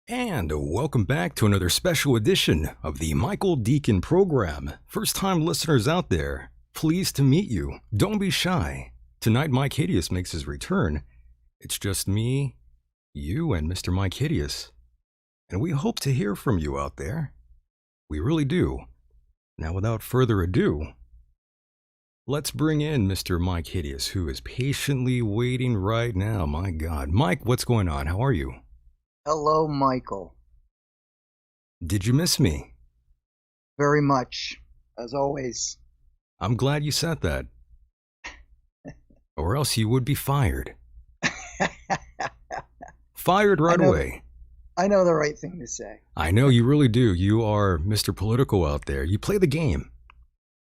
And welcome back to another special edition of the Michael Decon program. First-time listeners out there, pleased to meet you. Don't be shy. Tonight, Myke Hideous makes his return. It's just me, you, and Mr. Myke Hideous. And we hope to hear from you out there. We really do. Now, without further ado, let's bring in Mr. Myke Hideous, who is patiently waiting right now. My God. Myke, what's going on? How are you? Hello, Michael. Did you miss me? Very much, as always. I'm glad you said that. Or else you would be fired. Fired right away. I know the right thing to say. I know you really do. You are Mr. Political out there. You play the game.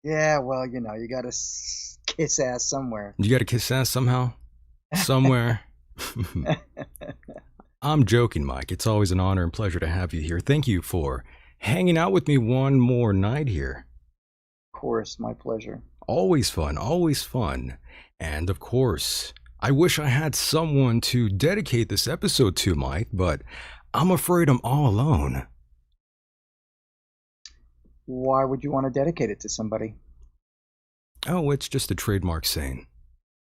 Yeah, well, you know, you gotta kiss ass somewhere. You gotta kiss ass somehow? Somewhere? I'm joking, Myke. It's always an honor and pleasure to have you here. Thank you for hanging out with me one more night here. Of course, my pleasure. Always fun, always fun. And of course, I wish I had someone to dedicate this episode to, Myke, but I'm afraid I'm all alone. Why would you want to dedicate it to somebody? Oh, it's just a trademark saying.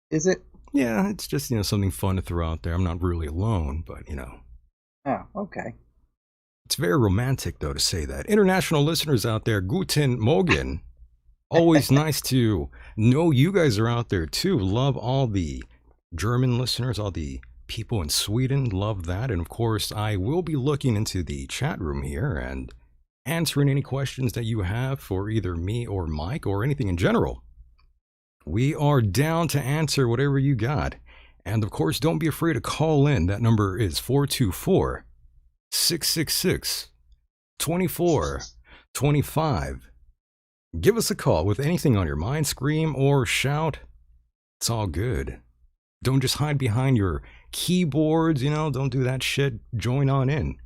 Is it? Yeah, it's just, something fun to throw out there. I'm not really alone, but, Oh, okay. It's very romantic, though, to say that. International listeners out there, Guten Morgen. Always nice to know you guys are out there, too. Love all the German listeners, all the people in Sweden. Love that. And, of course, I will be looking into the chat room here, and answering any questions that you have for either me or Mike or anything in general. We are down to answer whatever you got. And of course, don't be afraid to call in. That number is 424 666 2425. Give us a call with anything on your mind, scream or shout. It's all good. Don't just hide behind your keyboards, don't do that shit. Join on in.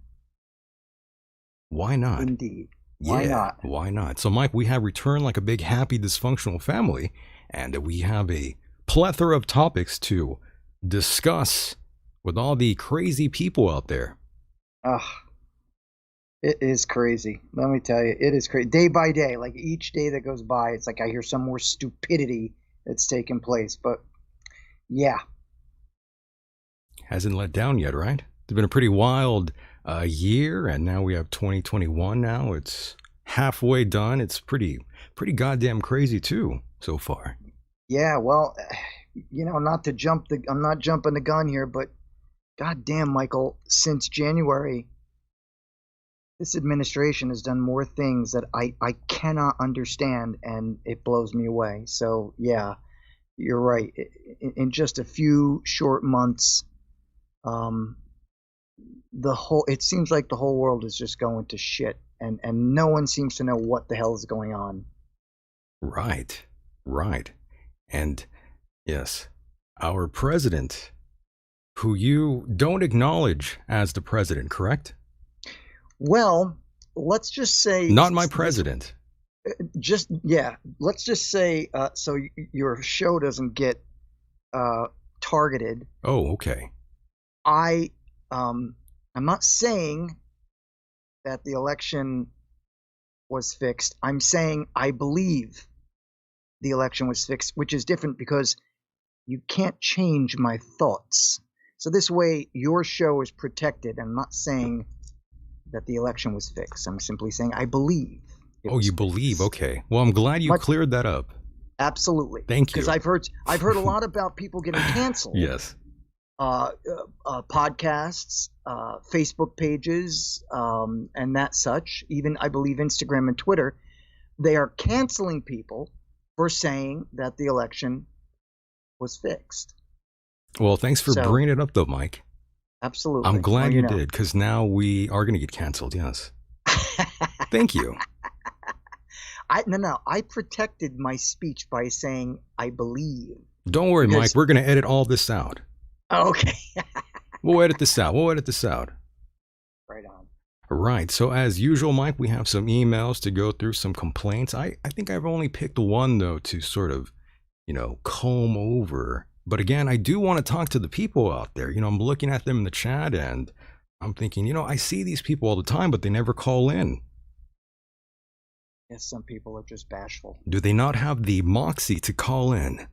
Why not? Indeed. Why not? Why not? So, Mike, we have returned like a big, happy, dysfunctional family, and we have a plethora of topics to discuss with all the crazy people out there. It is crazy. Let me tell you, it is crazy. Day by day, like each day that goes by, it's like I hear some more stupidity that's taking place. But yeah. Hasn't let down yet, right? It's been a pretty wild year, and now we have 2021 now. It's halfway done. It's pretty goddamn crazy too so far. Yeah, well, not to I'm not jumping the gun here, but goddamn, Michael, since January, this administration has done more things that I cannot understand, and it blows me away. So yeah, you're right. In just a few short months, it seems like the whole world is just going to shit, and no one seems to know what the hell is going on. Right. And yes, our president, who you don't acknowledge as the president, correct? Well, let's just say... Not my president. Let's just say so your show doesn't get targeted. Oh, okay. I'm not saying that the election was fixed. I'm saying I believe the election was fixed, which is different because you can't change my thoughts. So this way, your show is protected. I'm not saying that the election was fixed. I'm simply saying I believe. You believe? Okay. Well, I'm glad you cleared that up. Absolutely. Thank you. Because I've heard a lot about people getting canceled. Yes. Podcasts, Facebook pages, and that such. Even I believe Instagram and Twitter, they are canceling people for saying that the election was fixed. Well, thanks for bringing it up, though, Mike. Absolutely. I'm glad you did, because now we are going to get canceled. Yes. Thank you. I protected my speech by saying I believe. Don't worry, Mike. We're going to edit all this out. Okay. We'll edit this out. Right on. Right. So as usual, Mike, we have some emails to go through, some complaints. I think I've only picked one, though, to sort of, comb over. But again, I do want to talk to the people out there. I'm looking at them in the chat and I'm thinking, I see these people all the time, but they never call in. Yes, some people are just bashful. Do they not have the moxie to call in?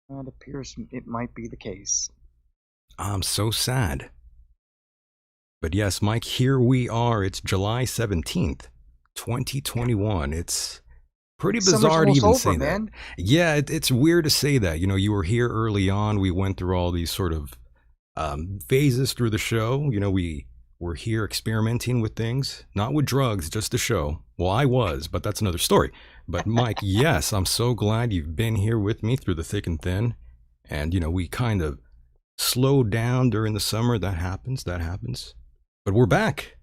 It appears it might be the case. I'm so sad. But yes, Mike, here we are. It's July 17th, 2021. It's pretty bizarre to even say that. Yeah, it's weird to say that. You were here early on. We went through all these sort of phases through the show. We were here experimenting with things, not with drugs, just the show. Well, I was, but that's another story. But Mike, yes, I'm so glad you've been here with me through the thick and thin. And, we kind of slowed down during the summer. That happens. But we're back.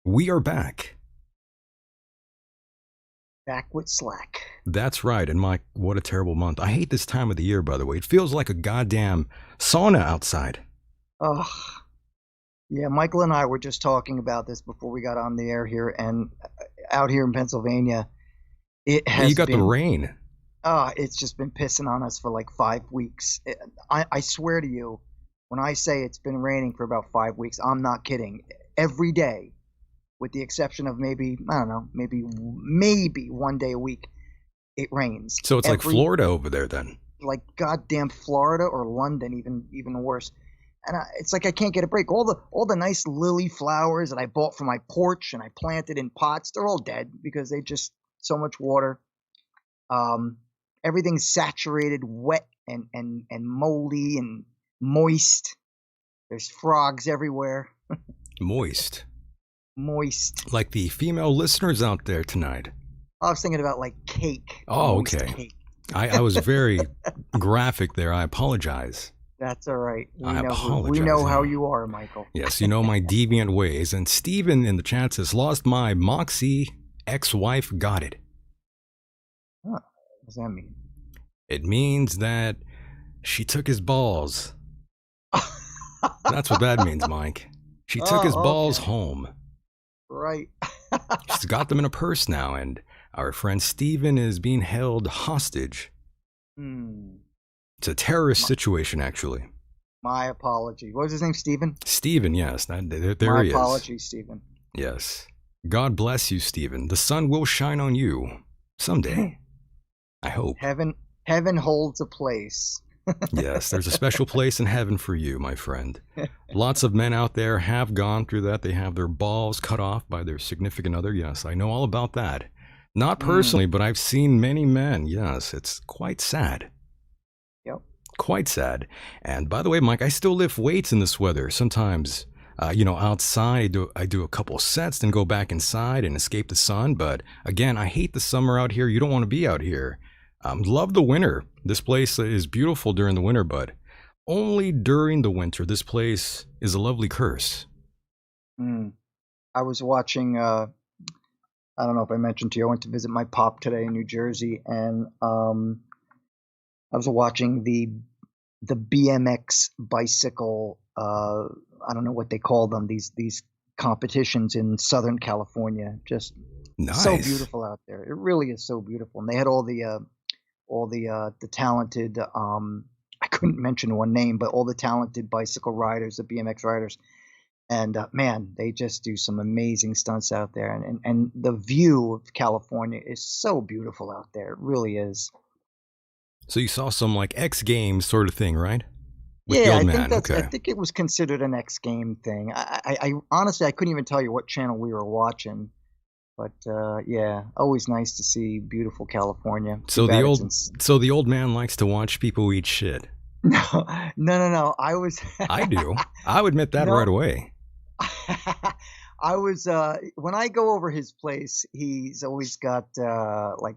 We are back. Back with slack. That's right. And Mike, what a terrible month. I hate this time of the year, by the way. It feels like a goddamn sauna outside. Oh, yeah. Michael and I were just talking about this before we got on the air here. And out here in Pennsylvania, it has the rain. It's just been pissing on us for like 5 weeks. I swear to you, when I say it's been raining for about 5 weeks, I'm not kidding. Every day, with the exception of maybe one day a week, it rains. So it's like Florida over there then. Like goddamn Florida or London, even worse. And it's like I can't get a break. All the nice lily flowers that I bought for my porch and I planted in pots, they're all dead because they just so much water. Everything's saturated, wet and moldy and moist. There's frogs everywhere. Moist. Moist. Like the female listeners out there tonight. I was thinking about like cake. Oh, Moist okay. Cake. I was very graphic there. I apologize. That's all right. I We know apologize. how you are, Michael. Yes, you know my deviant ways. And Steven in the chat says, lost my Moxie ex-wife, got it. Huh. What does that mean? It means that she took his balls. That's what that means, Mike. She took his balls home. Right. She's got them in a purse now, and our friend Steven is being held hostage. It's a terrorist situation, actually. My apology. What was his name, Steven? Steven, yes. There My he is. apology, Steven. Yes. God bless you, Steven. The sun will shine on you someday. I hope. Heaven holds a place. Yes, there's a special place in heaven for you, my friend. Lots of men out there have gone through that. They have their balls cut off by their significant other. Yes, I know all about that. Not personally, but I've seen many men. Yes, it's quite sad. Yep. Quite sad. And by the way, Mike, I still lift weights in this weather. Sometimes, outside, I do a couple sets, then go back inside and escape the sun. But again, I hate the summer out here. You don't want to be out here. Love the winter. This place is beautiful during the winter, but only during the winter. This place is a lovely curse. I was watching, I don't know if I mentioned to you, I went to visit my pop today in New Jersey, and I was watching the BMX bicycle, I don't know what they call them, these competitions in Southern California. Just nice. So beautiful out there. It really is so beautiful. And they had all the talented, I couldn't mention one name, but all the talented bicycle riders, the BMX riders. And man, they just do some amazing stunts out there. And the view of California is so beautiful out there. It really is. So you saw some like X Games sort of thing, right? With yeah, I think it was considered an X game thing. I honestly, I couldn't even tell you what channel we were watching. But yeah, always nice to see beautiful California. So the old man likes to watch people eat shit. No. I do. I would admit that right away. I was when I go over his place, he's always got like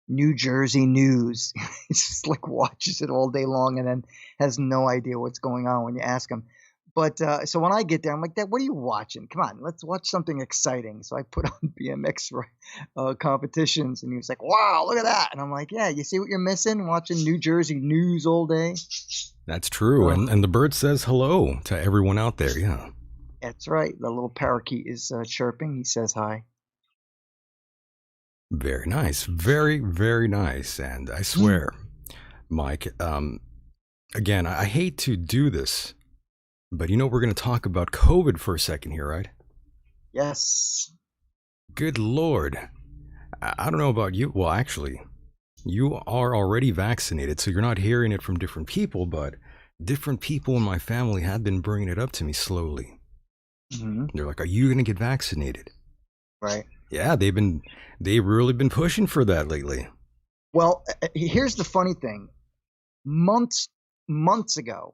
New Jersey news. He just like watches it all day long and then has no idea what's going on when you ask him. But so when I get there, I'm like, Dad, what are you watching? Come on, let's watch something exciting. So I put on BMX competitions, and he was like, wow, look at that. And I'm like, yeah, you see what you're missing? Watching New Jersey news all day. That's true. And the bird says hello to everyone out there. Yeah. That's right. The little parakeet is chirping. He says hi. Very nice. Very, very nice. And I swear, Mike, again, I hate to do this, but we're going to talk about COVID for a second here, right? Yes. Good Lord. I don't know about you. Well, actually, you are already vaccinated, so you're not hearing it from different people, but different people in my family have been bringing it up to me slowly. Mm-hmm. They're like, are you going to get vaccinated? Right. Yeah, they've really been pushing for that lately. Well, here's the funny thing. Months ago,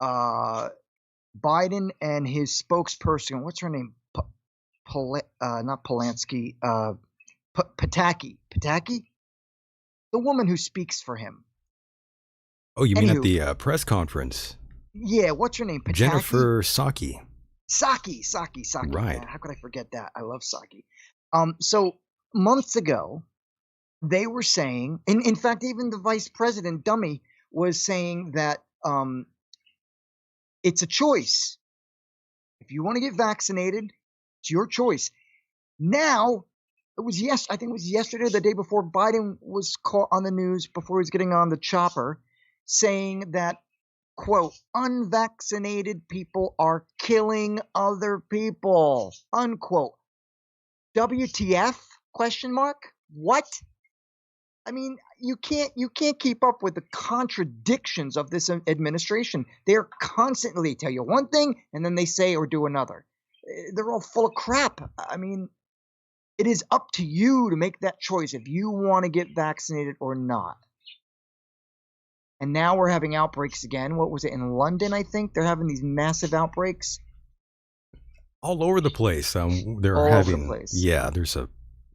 Biden and his spokesperson, what's her name? Not Polanski, Pataki, the woman who speaks for him. Oh, you mean at the press conference? Yeah, what's her name? Pataki? Jennifer Psaki. Saki. Right. Man, how could I forget that? I love Saki. So months ago, they were saying, in fact, even the vice president, dummy, was saying that it's a choice. If you want to get vaccinated, it's your choice. Now, I think it was yesterday, the day before, Biden was caught on the news before he was getting on the chopper, saying that, quote, unvaccinated people are killing other people, unquote. WTF? Question mark? What? I mean, you can't keep up with the contradictions of this administration. They're constantly tell you one thing and then they say or do another. They're all full of crap. I mean, it is up to you to make that choice if you want to get vaccinated or not. And now we're having outbreaks again. What was it, in London, I think? They're having these massive outbreaks. all over the place. They're All over the having, place. yeah,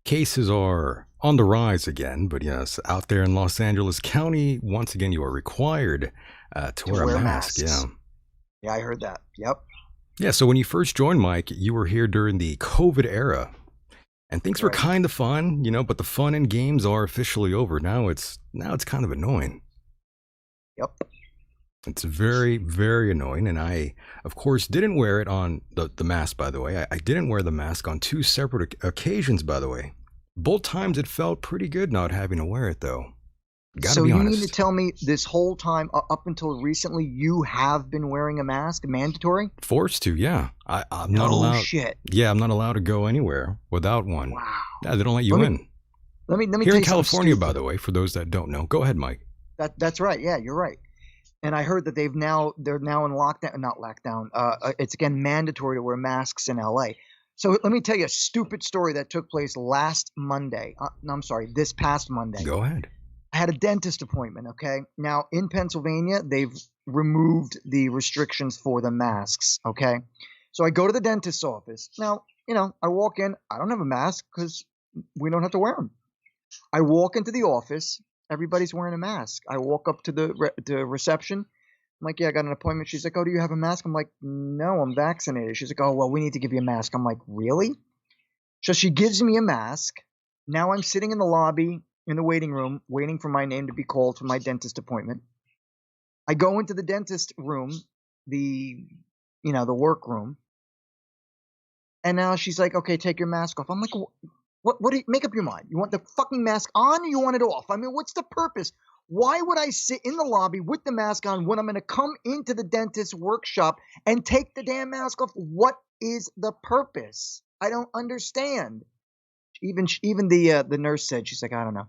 cases are on the rise again. But yes, out there in Los Angeles County, once again, you are required to To wear a wear mask. Yeah. masks. Yeah, I heard that. Yep. Yeah. So when you first joined, Mike, you were here during the COVID era. And things were Right. kind of fun, but the fun and games are officially over. Now it's kind of annoying. Yep. It's very, very annoying. And I, of course, didn't wear it on the mask, by the way. I didn't wear the mask on two separate occasions, by the way. Both times it felt pretty good not having to wear it, though. Gotta So be you mean to honest. tell me this whole time, up until recently, you have been wearing a mask, mandatory? Forced to, yeah. I'm not No allowed. shit. Yeah, I'm not allowed to go anywhere without one. Wow. Yeah, they don't let you Let in. Let me Here tell in you something California, by stupid. the way, for those that don't know. Go ahead, Mike. That's right. Yeah, you're right. And I heard that they're now in lockdown, not lockdown. It's again mandatory to wear masks in LA. So let me tell you a stupid story that took place last Monday. No, I'm sorry, this past Monday. Go ahead. I had a dentist appointment. Okay, now in Pennsylvania they've removed the restrictions for the masks. Okay, so I go to the dentist's office. Now I walk in. I don't have a mask because we don't have to wear them. I walk into the office. Everybody's wearing a mask. I walk up to the reception. I'm like, yeah, I got an appointment. She's like, oh, do you have a mask? I'm like, no, I'm vaccinated. She's like, oh, well, we need to give you a mask. I'm like, really? So she gives me a mask. Now I'm sitting in the lobby in the waiting room, waiting for my name to be called for my dentist appointment. I go into the dentist room, the work room, and now she's like, okay, take your mask off. I'm like, what do you make up your mind? You want the fucking mask on or you want it off? I mean, what's the purpose? Why would I sit in the lobby with the mask on when I'm going to come into the dentist's workshop and take the damn mask off? What is the purpose? I don't understand. Even the nurse said, she's like, I don't know.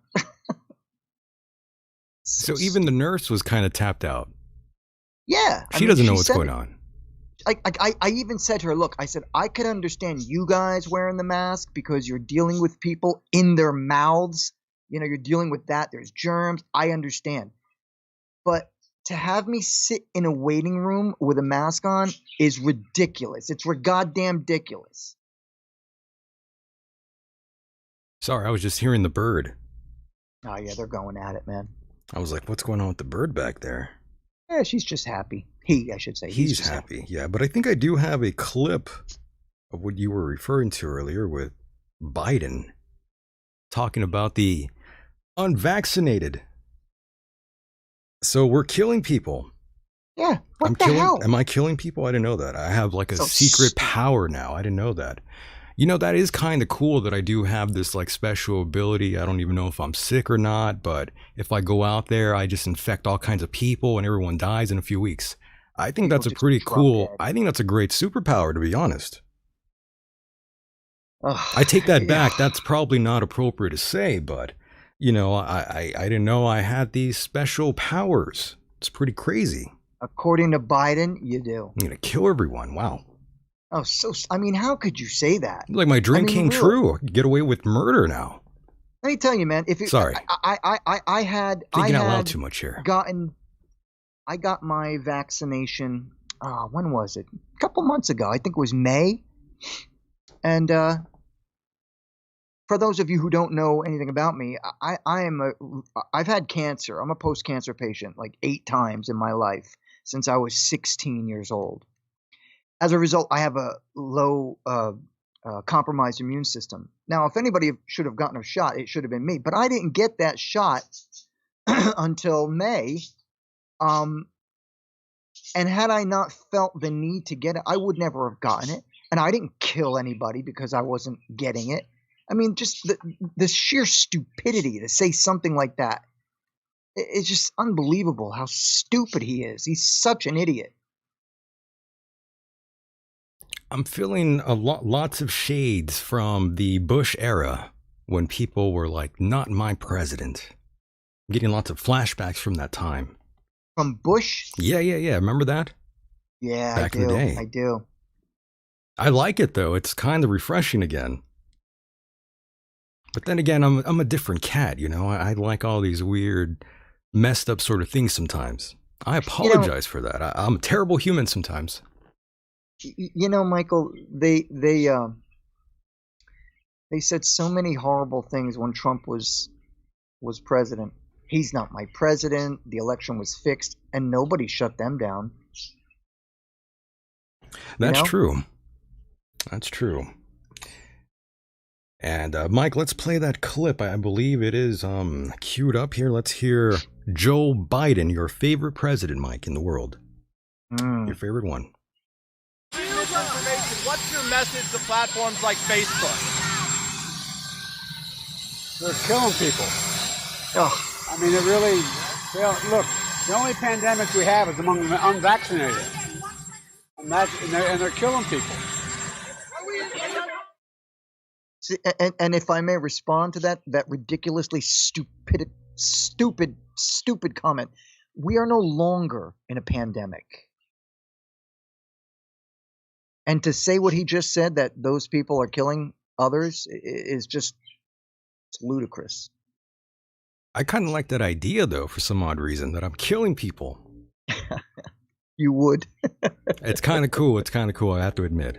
So even the nurse was kind of tapped out. Yeah, She doesn't know what's going on. I even said to her, look, I said, I could understand you guys wearing the mask because you're dealing with people in their mouths. You're dealing with that. There's germs. I understand. But to have me sit in a waiting room with a mask on is ridiculous. It's goddamn ridiculous. Sorry, I was just hearing the bird. Oh, yeah, they're going at it, man. I was like, what's going on with the bird back there? Yeah, she's just happy. I should say. He's just happy. Yeah, but I think I do have a clip of what you were referring to earlier with Biden talking about the unvaccinated. So we're killing people. Yeah, what the hell? Am I killing people? I didn't know that. I have like a So secret power now. I didn't know that. That is kind of cool that I do have this like special ability. I don't even know if I'm sick or not, but if I go out there, I just infect all kinds of people and everyone dies in a few weeks. I think that's a just pretty drop cool. dead. I think that's a great superpower, to be honest. Ugh, I take that back. yeah. That's probably not appropriate to say, but I didn't know I had these special powers. It's pretty crazy. According to Biden, you do. I'm gonna kill everyone. Wow. Oh, I mean, how could you say that? Like my dream mean, came really. true. I could get away with murder now. Let me tell you, man. Sorry. I had Thinking out loud too much here. I got my vaccination. When was it? A couple months ago. I think it was May. And for those of you who don't know anything about me, I've had cancer. I'm a post-cancer patient like 8 times in my life since I was 16 years old. As a result, I have a low compromised immune system. Now, if anybody should have gotten a shot, it should have been me. But I didn't get that shot until May. And had I not felt the need to get it, I would never have gotten it. And I didn't kill anybody because I wasn't getting it. I mean, just the sheer stupidity to say something like that. It's just unbelievable how stupid he is. He's such an idiot. I'm feeling lots of shades from the Bush era when people were like, not my president. I'm getting lots of flashbacks from that time. From Bush? Yeah. Remember that? Yeah, Back I do. in the day. I do. I like it though. It's kind of refreshing again. But then again, I'm a different cat, I like all these weird, messed up sort of things sometimes. I apologize for that. I'm a terrible human sometimes. You know, Michael, they said so many horrible things when Trump was president. He's not my president. The election was fixed, and nobody shut them down. You That's know? true. That's true. And Mike, let's play that clip. I believe it is queued up here. Let's hear Joe Biden, your favorite president, Mike, in the world. Your favorite one. Misinformation. What's your message to platforms like Facebook? They're killing people. Oh, I mean, it really. Look, the only pandemic we have is among the unvaccinated, and they're killing people. see, and if I may respond to that ridiculously stupid comment, we are no longer in a pandemic. And to say what he just said, that those people are killing others, is just it's ludicrous. I kind of like that idea, though, for some odd reason, that I'm killing people. You would. It's kind of cool. It's kind of cool, I have to admit.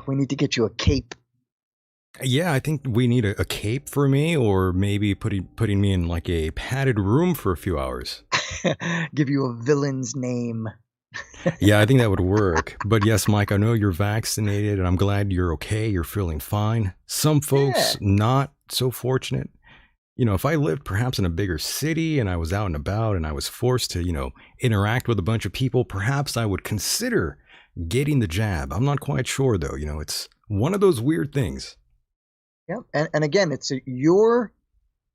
We need to get you a cape. Yeah, I think we need a cape for me, or maybe putting me in like a padded room for a few hours. Give you a villain's name. Yeah, I think that would work. But yes, Mike, I know you're vaccinated, and I'm glad you're okay. You're feeling fine. Some folks not so fortunate. You know, if I lived perhaps in a bigger city and I was out and about and I was forced to, interact with a bunch of people, perhaps I would consider getting the jab. I'm not quite sure, though. It's one of those weird things. Yeah, and again, it's your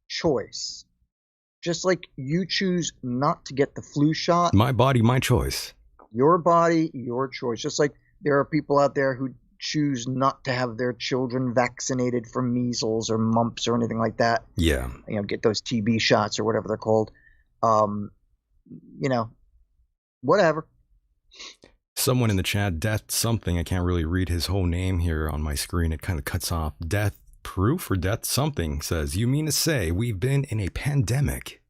choice. Just like you choose not to get the flu shot. My body, my choice. Your body, your choice. Just like there are people out there who choose not to have their children vaccinated for measles or mumps or anything like that. Yeah. Get those TB shots or whatever they're called. Whatever. Someone in the chat, Death something, I can't really read his whole name here on my screen. It kind of cuts off. Death Proof or Death something says, you mean to say we've been in a pandemic?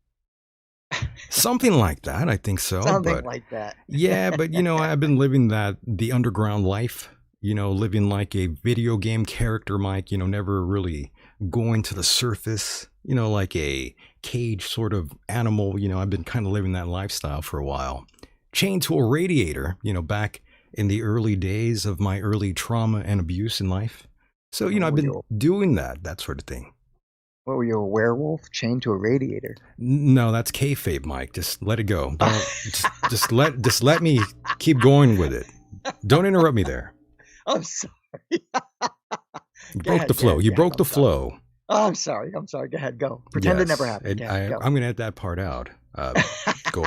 Something like that, I think so. Something like that. Yeah, but I've been living the underground life, living like a video game character, Mike, never really going to the surface, like a cage sort of animal. I've been kind of living that lifestyle for a while. Chained to a radiator, back in the early days of my early trauma and abuse in life. So, I've been doing that sort of thing. What were you, a werewolf chained to a radiator? No, that's kayfabe, Mike. Just let it go. Don't just let me keep going with it. Don't interrupt me there. I'm sorry. You broke the flow. You broke the flow. Oh, I'm sorry. Go ahead. Go. Pretend it never happened. I'm going to edit that part out.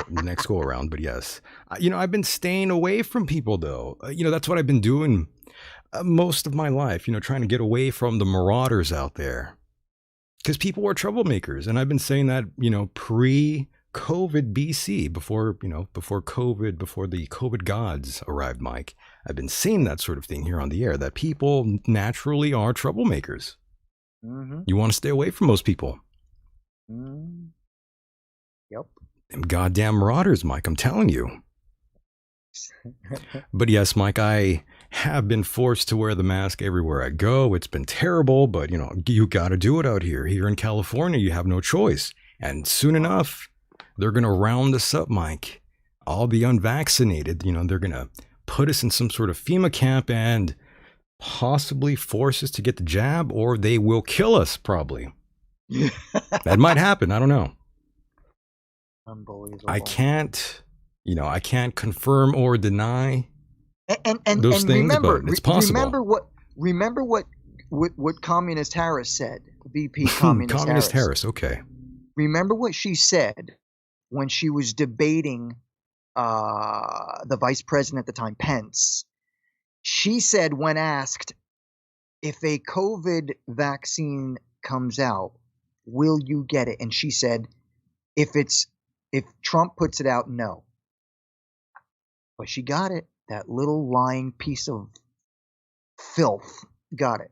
Next go around. But yes, I've been staying away from people, though. That's what I've been doing most of my life. Trying to get away from the marauders out there, because people are troublemakers, and I've been saying that pre-COVID BC, before COVID, before the COVID gods arrived, Mike. I've been saying that sort of thing here on the air, that people naturally are troublemakers. Mm-hmm. You want to stay away from most people. Mm. Yep. Them goddamn marauders, Mike, I'm telling you. But yes, Mike, I have been forced to wear the mask everywhere I go. It's been terrible, but you got to do it out here. Here in California, you have no choice. And soon enough, they're going to round us up, Mike. All the unvaccinated, they're going to put us in some sort of FEMA camp and possibly force us to get the jab, or they will kill us, probably. That might happen. I don't know. Unbelievable. I can't confirm or deny and those things, remember, but it's possible. Remember what Communist Harris said, VP Communist Harris, okay. Remember what she said when she was debating the vice president at the time, Pence. She said, when asked if a COVID vaccine comes out, will you get it? And she said, if Trump puts it out, no. But she got it. That little lying piece of filth got it.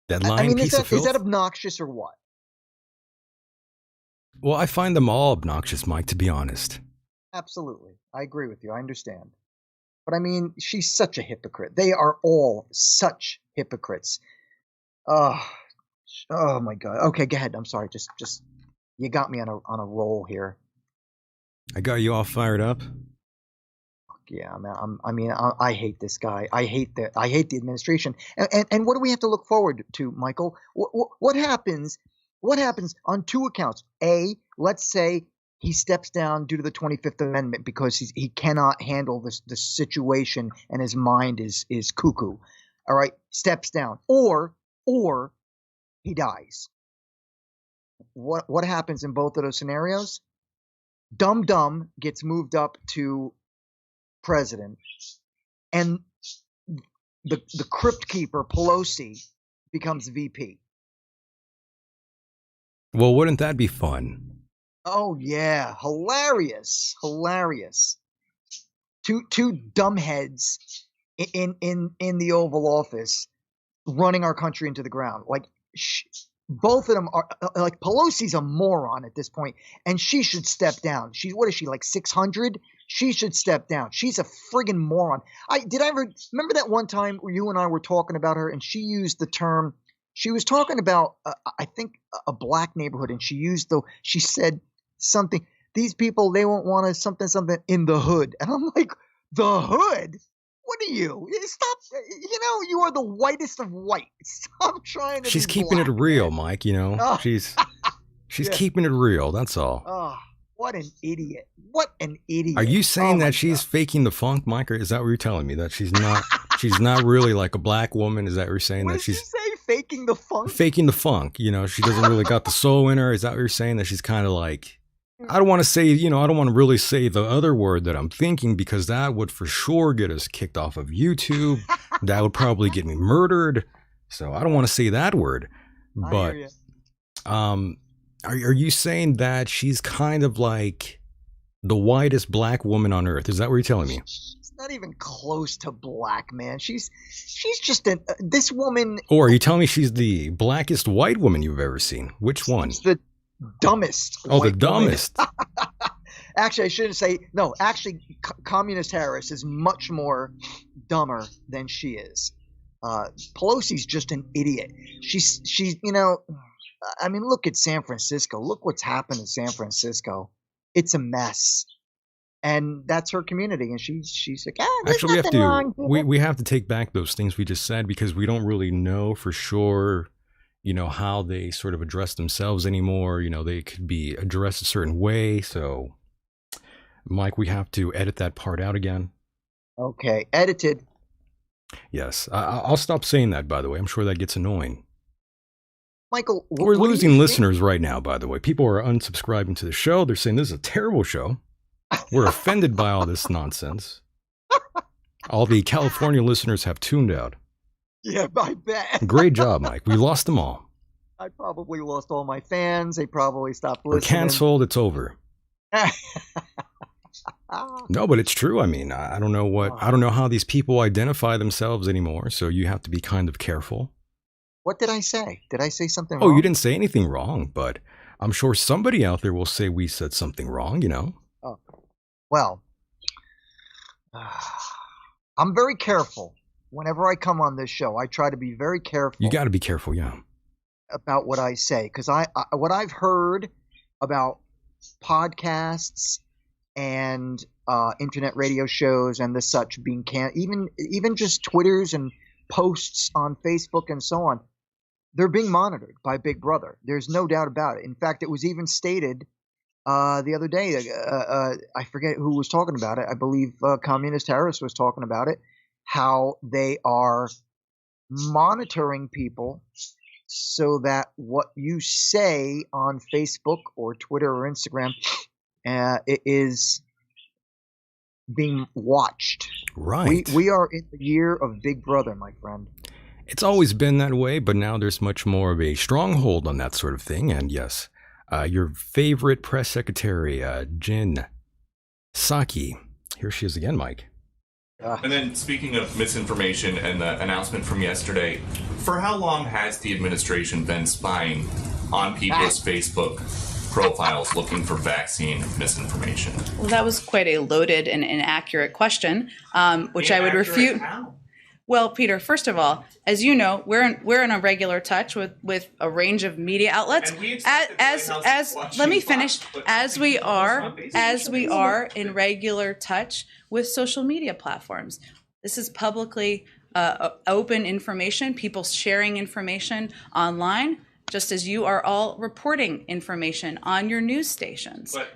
That lying piece of filth? Is that obnoxious or what? Well, I find them all obnoxious, Mike, to be honest. Absolutely. I agree with you. I understand. But I mean, she's such a hypocrite. They are all such hypocrites. Oh, oh my God. Okay, go ahead. I'm sorry. Just you got me on a roll here. I got you all fired up. Yeah, man. I hate this guy. I hate the administration. And what do we have to look forward to, Michael? What happens? What happens on two accounts? A, let's say he steps down due to the 25th Amendment because he cannot handle the situation and his mind is cuckoo. All right, steps down, or he dies. What happens in both of those scenarios? Dum gets moved up to president, and the crypt keeper Pelosi becomes VP. Well, wouldn't that be fun? Oh yeah, hilarious. Two dumbheads in the Oval Office running our country into the ground. Like both of them are like Pelosi's a moron at this point, and she should step down. What is she, like 600? She should step down. She's a friggin' moron. Did I ever remember that one time where you and I were talking about her, and she used the term. She was talking about, I think, a black neighborhood, and she said something. These people, they won't want to something in the hood, and I'm like, the hood? What are you? Stop! You are the whitest of white. Stop trying to. She's be keeping black, it real, man. Mike. Oh. She's Yeah. keeping it real. That's all. Oh, what an idiot! What an idiot! Are you saying my that she's God. faking the funk, Mike, or is that what you're telling me? That she's not she's not really like a black woman? Is that what you're saying? What That did she's you say? Faking the funk? faking the funk? She doesn't really got the soul in her. Is that what you're saying? That she's kind of like, I don't want to say, I don't want to really say the other word that I'm thinking, because that would for sure get us kicked off of YouTube. That would probably get me murdered. So I don't want to say that word. But I hear you. are you saying that she's kind of like the whitest black woman on earth? Is that what you're telling me? She's not even close to black, man. She's just this woman. Or are you telling me she's the blackest white woman you've ever seen? Which one? She's the dumbest. Oh, the white dumbest. woman. Actually, I shouldn't say no. Actually, Communist Harris is much more dumber than she is. Pelosi's just an idiot. She's I mean, look at San Francisco. Look what's happened in San Francisco. It's a mess. And that's her community. And she's like, there's Actually, nothing wrong. we have to take back those things we just said, because we don't really know for sure, how they sort of address themselves anymore. They could be addressed a certain way. So, Mike, we have to edit that part out again. Okay, edited. Yes, I'll stop saying that, by the way. I'm sure that gets annoying. Michael, We're losing listeners right now, by the way. People are unsubscribing to the show. They're saying this is a terrible show. We're offended by all this nonsense. All the California listeners have tuned out. Yeah, I bet. Great job, Mike. We lost them all. I probably lost all my fans. They probably stopped We're listening. canceled. It's over. No, but it's true. I mean, I don't know how these people identify themselves anymore. So you have to be kind of careful. What did I say? Did I say something wrong? Oh, you didn't say anything wrong, but I'm sure somebody out there will say we said something wrong, Oh. Well, I'm very careful. Whenever I come on this show, I try to be very careful. You got to be careful, yeah. About what I say, because what I've heard about podcasts and internet radio shows and the such being even just Twitters and posts on Facebook and so on, they're being monitored by Big Brother. There's no doubt about it. In fact, it was even stated the other day. I forget who was talking about it. I believe Communist Harris was talking about it. How they are monitoring people so that what you say on Facebook or Twitter or Instagram it is being watched. Right. We are in the year of Big Brother, my friend. It's always been that way, but now there's much more of a stronghold on that sort of thing. And yes, your favorite press secretary, Jen Psaki. Here she is again, Mike. And then, speaking of misinformation and the announcement from yesterday, for how long has the administration been spying on people's Facebook profiles looking for vaccine misinformation? Well, that was quite a loaded and inaccurate question, which I would refute. How? Well, Peter, first of all, as you know, we're in a regular touch with a range of media outlets. And we expect that As the White House is let me watching finish. Fox, but As we are in Facebook. regular touch with social media platforms. This is publicly open information. People sharing information online, just as you are all reporting information on your news stations. But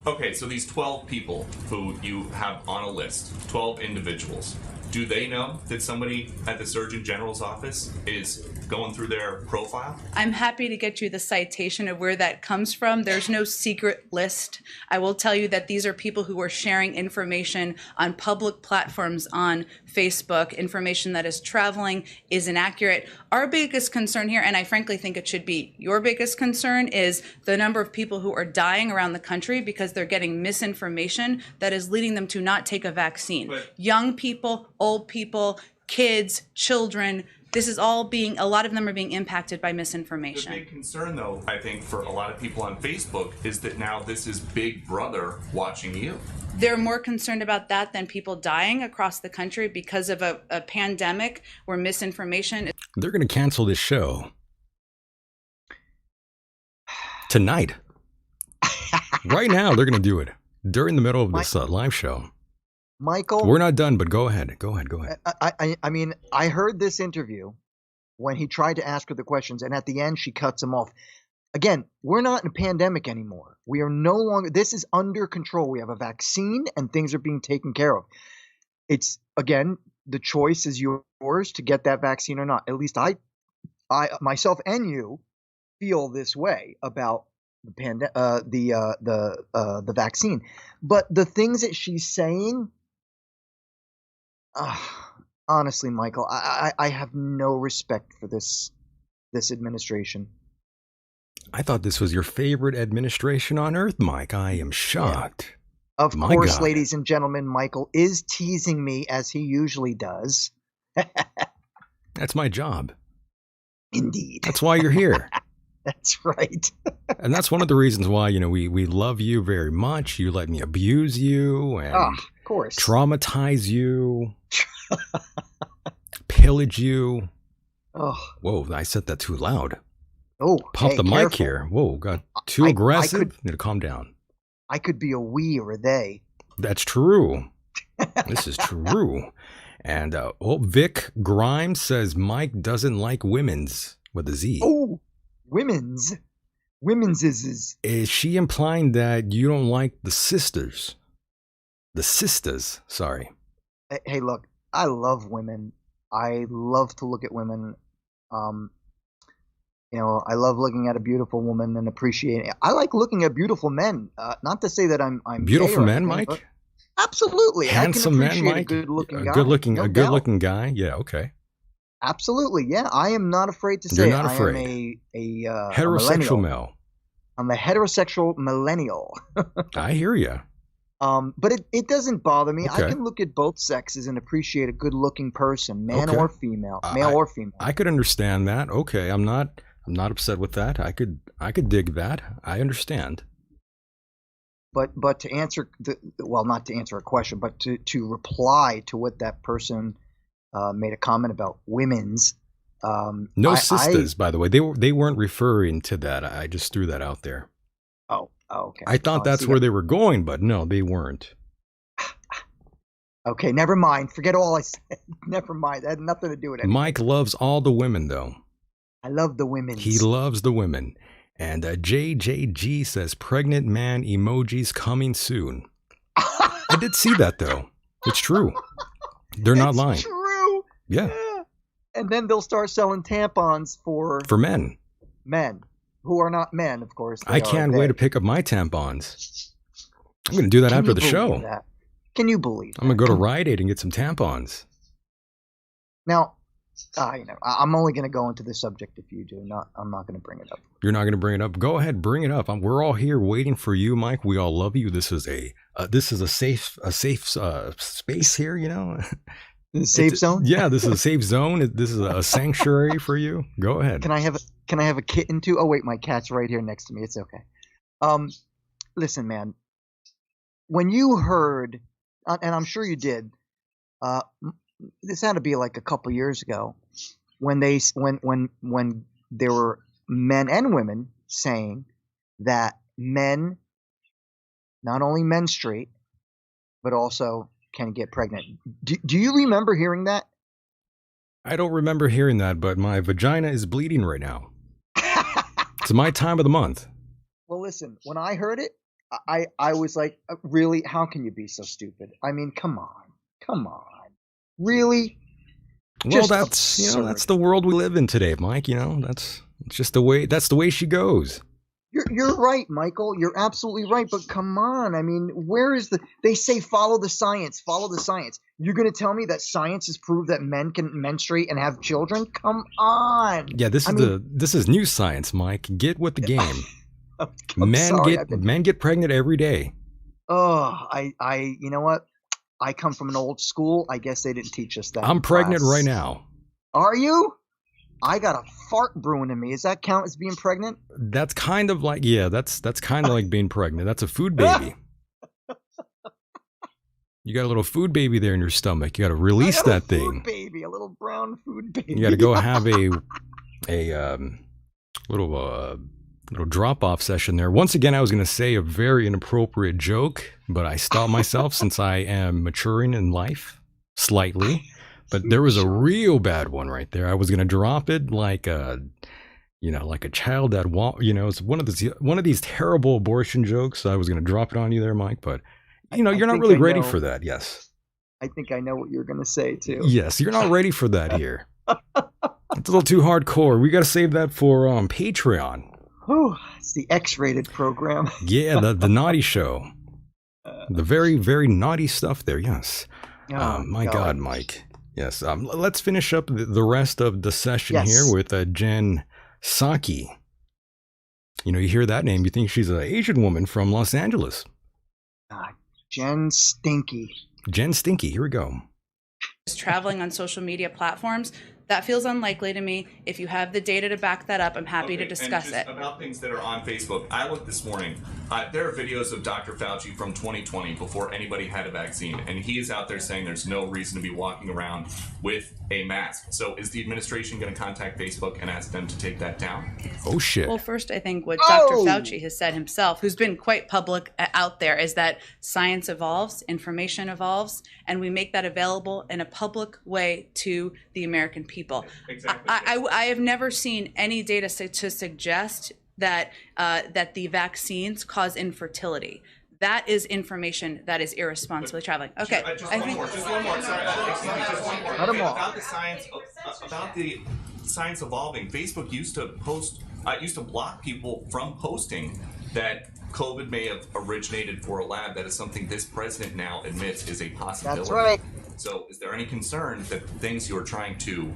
okay, so these 12 people who you have on a list, 12 individuals, do they know that somebody at the Surgeon General's office is going through their profile? I'm happy to get you the citation of where that comes from. There's no secret list. I will tell you that these are people who are sharing information on public platforms on Facebook, information that is traveling, is inaccurate. Our biggest concern here, and I frankly think it should be your biggest concern, is the number of people who are dying around the country because they're getting misinformation that is leading them to not take a vaccine. But Young people, old people, kids, children, this is all a lot of them are being impacted by the misinformation. big concern, though, I think, for a lot of people on Facebook is that now this is Big Brother watching you. They're more concerned about that than people dying across the country because of a pandemic where misinformation. They're going to cancel this show tonight. Right now, they're going to do it during the middle of this live show. Michael, We're not done, but go ahead. Go ahead. I mean, I heard this interview when he tried to ask her the questions, and at the end, she cuts him off. Again, we're not in a pandemic anymore. We are no longer, this is under control. We have a vaccine and things are being taken care of. It's, again, the choice is yours to get that vaccine or not. At least I myself and you feel this way about the vaccine. But the things that she's saying, honestly, Michael, I have no respect for this administration. I thought this was your favorite administration on earth, Mike. I am shocked. Of My course, God. ladies and gentlemen, Michael is teasing me as he usually does. That's my job. Indeed. That's why you're here. That's right. And that's one of the reasons why, we love you very much. You let me abuse you and Of course. traumatize you, pillage you. Oh, Whoa, I said that too loud. Pump hey, the mic careful. here. Whoa, got too I aggressive. could- Need to calm down. I could be a we or a they. That's true. This is true. And Vic Grimes says Mike doesn't like women's with a Z. Oh, women's is. Is she implying that you don't like the sisters? The sisters, sorry. Hey, look, I love women. I love to look at women. I love looking at a beautiful woman and appreciating. I like looking at beautiful men. Not to say that I'm Beautiful gay or men, anything, Mike? but absolutely. Handsome I can men, appreciate Mike? a good-looking guy. No A doubt. good-looking guy? Yeah, okay. Absolutely, yeah. I am not afraid to You're say not I afraid. am a Heterosexual millennial. male. I'm a heterosexual millennial. I hear you. But it doesn't bother me. Okay. I can look at both sexes and appreciate a good-looking person, man Okay. or female, male or female. I could understand that. Okay, I'm not upset with that. I could dig that. I understand. But to answer not to answer a question, but to reply to what that person made a comment about women's. No sisters, by the way. They weren't referring to that. I just threw that out there. Oh, okay. I thought that's where they were going, but no, they weren't. Okay, never mind. Forget all I said. Never mind. That had nothing to do with it. Mike loves all the women, though. I love the women's. He loves the women. And JJG says, pregnant man emojis coming soon. I did see that, though. It's true. They're not lying. True. Yeah. And then they'll start selling tampons for Men. men who are not men, of course. I can't wait to pick up my tampons. I'm going to do that after the show. That? Can you believe that? I'm going to go to Rite Aid and get some tampons. Now, I'm only going to go into the subject if you do. I'm not going to bring it up. You're not going to bring it up? Go ahead, bring it up. We're all here waiting for you, Mike. We all love you. This is a safe space here, Safe zone? Yeah, this is a safe zone. This is a sanctuary for you. Go ahead. Can I have a kitten too? Oh wait, my cat's right here next to me. It's okay. Listen, man. When you heard, and I'm sure you did, this had to be like a couple years ago, when there were men and women saying that men not only menstruate but also can get pregnant. Do you remember hearing that? I don't remember hearing that, but my vagina is bleeding right now. It's my time of the month. Well, listen, when I heard it, I was like, really? How can you be so stupid? I mean, come on. Really? Well, Just that's that's the world we live in today, Mike. That's just the way she goes. You're right, Michael. You're absolutely right. But come on, I mean, where is they say follow the science, follow the science. You're gonna tell me that science has proved that men can menstruate and have children? Come on. Yeah, this is new science, Mike. Get with the game. Men get pregnant every day. Oh, you know what? I come from an old school. I guess they didn't teach us that. I'm pregnant right now. Are you? I got a fart brewing in me. Does that count as being pregnant? That's kind of like, that's kind of like being pregnant. That's a food baby. You got a little food baby there in your stomach. You got to release that thing. Baby, a little brown food baby. You got to go have a little drop-off session there. Once again, I was going to say a very inappropriate joke, but I stopped myself since I am maturing in life slightly. But there was a real bad one right there. I was going to drop it like a child that it's one of these terrible abortion jokes. I was going to drop it on you there, Mike, but you're not really ready for that. Yes. I think I know what you're going to say too. Yes, you're not ready for that here. It's a little too hardcore. We got to save that for Patreon. Whew, it's the X-rated program. Yeah, the naughty show. The very, very naughty stuff there, yes. Oh, my God, Mike. Yes, let's finish up the rest of the session here with Jen Psaki. You hear that name, you think she's an Asian woman from Los Angeles. Jen Stinky. Jen Stinky, here we go. Traveling on social media platforms, that feels unlikely to me. If you have the data to back that up, I'm happy to discuss it. About things that are on Facebook, I looked this morning. There are videos of Dr. Fauci from 2020 before anybody had a vaccine, and he is out there saying there's no reason to be walking around with a mask. So is the administration going to contact Facebook and ask them to take that down? Oh, shit. Well, first, I think what Dr. Fauci has said himself, who's been quite public out there, is that science evolves, information evolves, and we make that available in a public way to the American people. Exactly. I have never seen any data to suggest that that the vaccines cause infertility. That is information that is irresponsibly traveling. Okay, just one more. Sorry, excuse me, just one more. About the science evolving. Facebook used to block people from posting that COVID may have originated for a lab. That is something this president now admits is a possibility. That's right. So, is there any concern that things you're trying to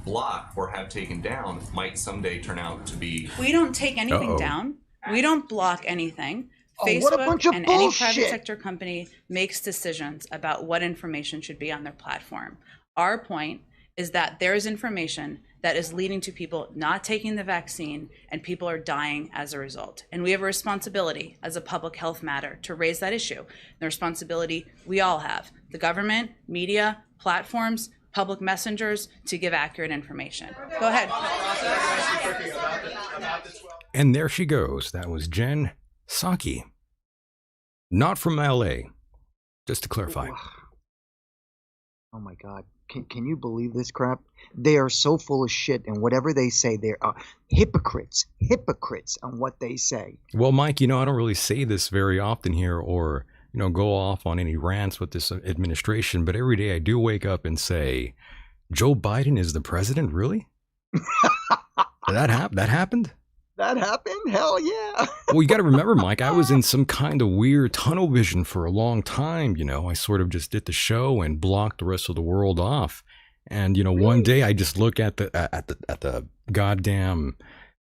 block or have taken down might someday turn out to be? We don't take anything down. We don't block anything. Facebook what a bunch of and bullshit. Any private sector company makes decisions about what information should be on their platform. Our point is that there is information that is leading to people not taking the vaccine, and people are dying as a result. And we have a responsibility as a public health matter to raise that issue. The responsibility we all have, the government, media, platforms, public messengers, to give accurate information. Go ahead. And there she goes. That was Jen Psaki. Not from LA, just to clarify. Oh my God. Can you believe this crap? They are so full of shit, and whatever they say, they are hypocrites on what they say. Well, Mike, I don't really say this very often here or, go off on any rants with this administration, but every day I do wake up and say, Joe Biden is the president? Really? That happened? That happened? Hell yeah. Well, you got to remember, Mike, I was in some kind of weird tunnel vision for a long time. I sort of just did the show and blocked the rest of the world off. And, one day I just look at the goddamn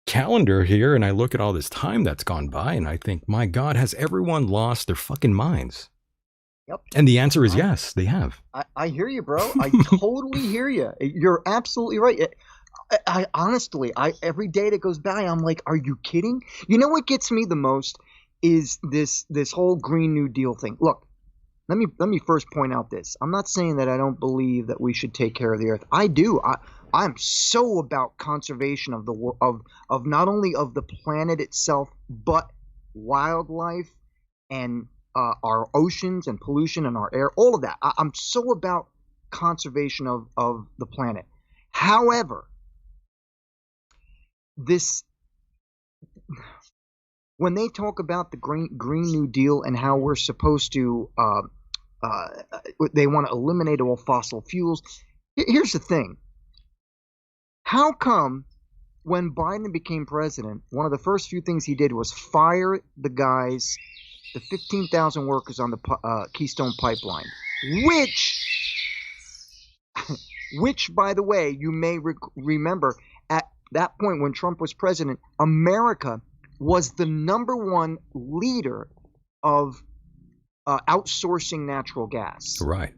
calendar here and I look at all this time that's gone by and I think, my God, has everyone lost their fucking minds? Yep. And the answer is yes, they have. I hear you, bro. I totally hear you. You're absolutely right. I honestly, every day that goes by, I'm like, are you kidding? You know what gets me the most is this whole Green New Deal thing. Look, let me first point out this. I'm not saying that I don't believe that we should take care of the earth. I do. I'm so about conservation of of not only of the planet itself, but wildlife and our oceans and pollution and our air, all of that. I'm so about conservation of the planet. However, when they talk about the Green New Deal and how we're supposed to, they want to eliminate all fossil fuels. Here's the thing. How come when Biden became president, one of the first few things he did was fire the 15,000 workers on the Keystone Pipeline, which, by the way, you may remember at that point when Trump was president, America was the #1 leader of outsourcing natural gas. Right.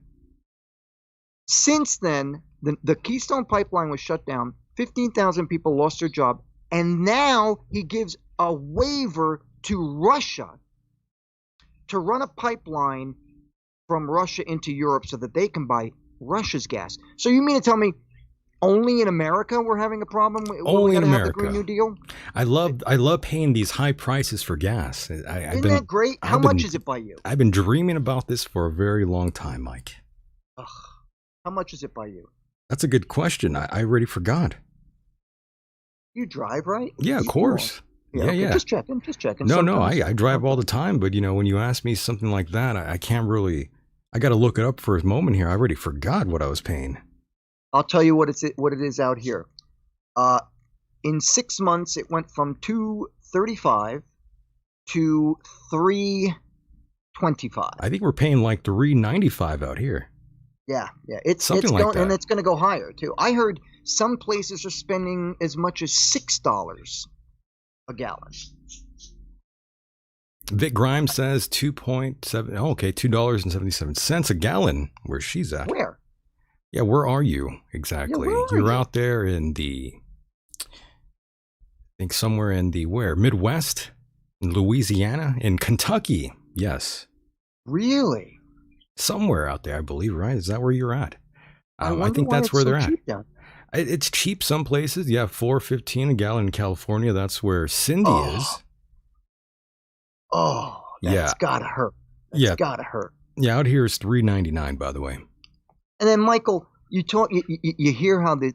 Since then, the Keystone Pipeline was shut down. 15,000 people lost their job. And now he gives a waiver to Russia to run a pipeline from Russia into Europe so that they can buy Russia's gas. So you mean to tell me only in America we're having a problem? Only in America. Have the Green New Deal? I love paying these high prices for gas. Isn't that great? How much is it by you? I've been dreaming about this for a very long time, Mike. Ugh. How much is it by you? That's a good question. I already forgot. You drive, right? Yeah, of course. Yeah, okay. yeah. Just checking. No, I drive all the time. But, when you ask me something like that, I can't really, I got to look it up for a moment here. I already forgot what I was paying. I'll tell you what it is out here. In 6 months, it went from $2.35 to $3.25. I think we're paying like $3.95 out here. Yeah. It's something going, like that. and it's going to go higher too. I heard some places are spending as much as $6 a gallon. Vic Grimes says 2.7. Oh, okay, $2.77 a gallon. Where she's at? Where? Yeah, where are you exactly? Yeah, You're out there in the, I think somewhere in the where? Midwest, in Louisiana, in Kentucky. Yes. Really? Somewhere out there, I believe. Right? Is that where you're at? I think why that's it's where so they're cheap at. down. It's cheap some places. Yeah, $4.15 a gallon in California. That's where Cindy is. Oh, that's gotta hurt. That's gotta hurt. Yeah, out here is $3.99, by the way. And then, Michael, you hear how the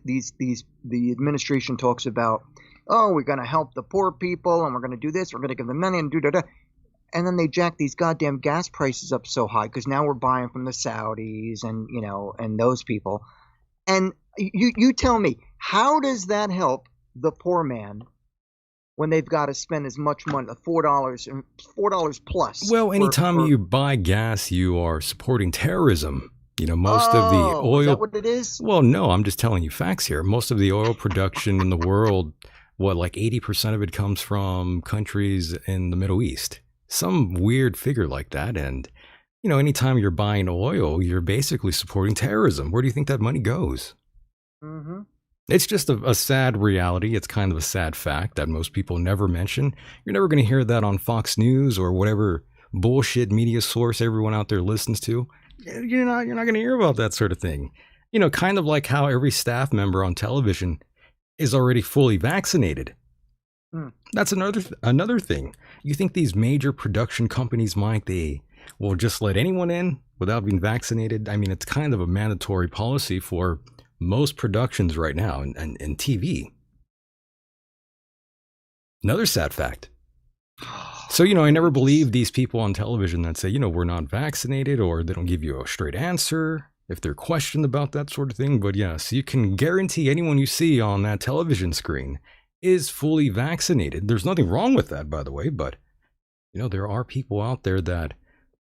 administration talks about, oh, we're going to help the poor people and we're going to do this, we're going to give them money and do. And then they jack these goddamn gas prices up so high because now we're buying from the Saudis and, and those people. And you tell me, how does that help the poor man when they've got to spend as much money, $4 plus? Well, anytime you buy gas, you are supporting terrorism. Most of the oil. Is that what it is? Well, no, I'm just telling you facts here. Most of the oil production in the world, like 80% of it comes from countries in the Middle East. Some weird figure like that. And, anytime you're buying oil, you're basically supporting terrorism. Where do you think that money goes? Mm-hmm. It's just a sad reality. It's kind of a sad fact that most people never mention. You're never going to hear that on Fox News or whatever bullshit media source everyone out there listens to. You're not going to hear about that sort of thing. Kind of like how every staff member on television is already fully vaccinated. That's another thing. You think these major production companies, Mike, they will just let anyone in without being vaccinated? I mean, it's kind of a mandatory policy for most productions right now in TV. Another sad fact. So, I never believe these people on television that say, we're not vaccinated, or they don't give you a straight answer if they're questioned about that sort of thing. But yes, you can guarantee anyone you see on that television screen is fully vaccinated. There's nothing wrong with that, by the way. But, there are people out there that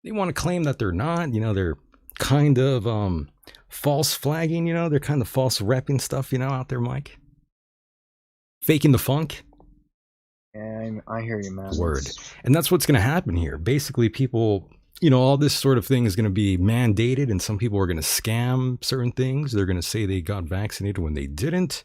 they want to claim that they're not. They're kind of false flagging, they're kind of false repping stuff, out there, Mike. Faking the funk. Yeah, I hear you, man. Word. And that's what's going to happen here. Basically, people, all this sort of thing is going to be mandated, and some people are going to scam certain things. They're going to say they got vaccinated when they didn't.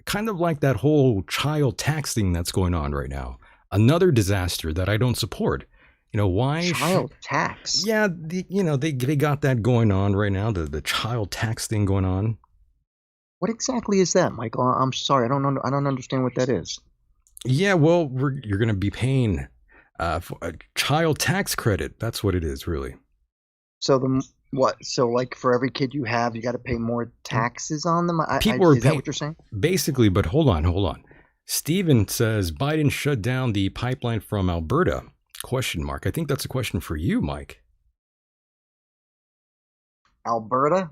Kind of like that whole child tax thing that's going on right now. Another disaster that I don't support. You know, why? Child tax? Yeah, they got that going on right now, the child tax thing going on. What exactly is that, Michael? I'm sorry, I don't understand what that is. Yeah, well, you're going to be paying for a child tax credit. That's what it is, really. So what? So like for every kid you have, you got to pay more taxes on them? People are is that what you're saying? Basically, but hold on. Steven says Biden shut down the pipeline from Alberta. ? I think that's a question for you, Mike. Alberta,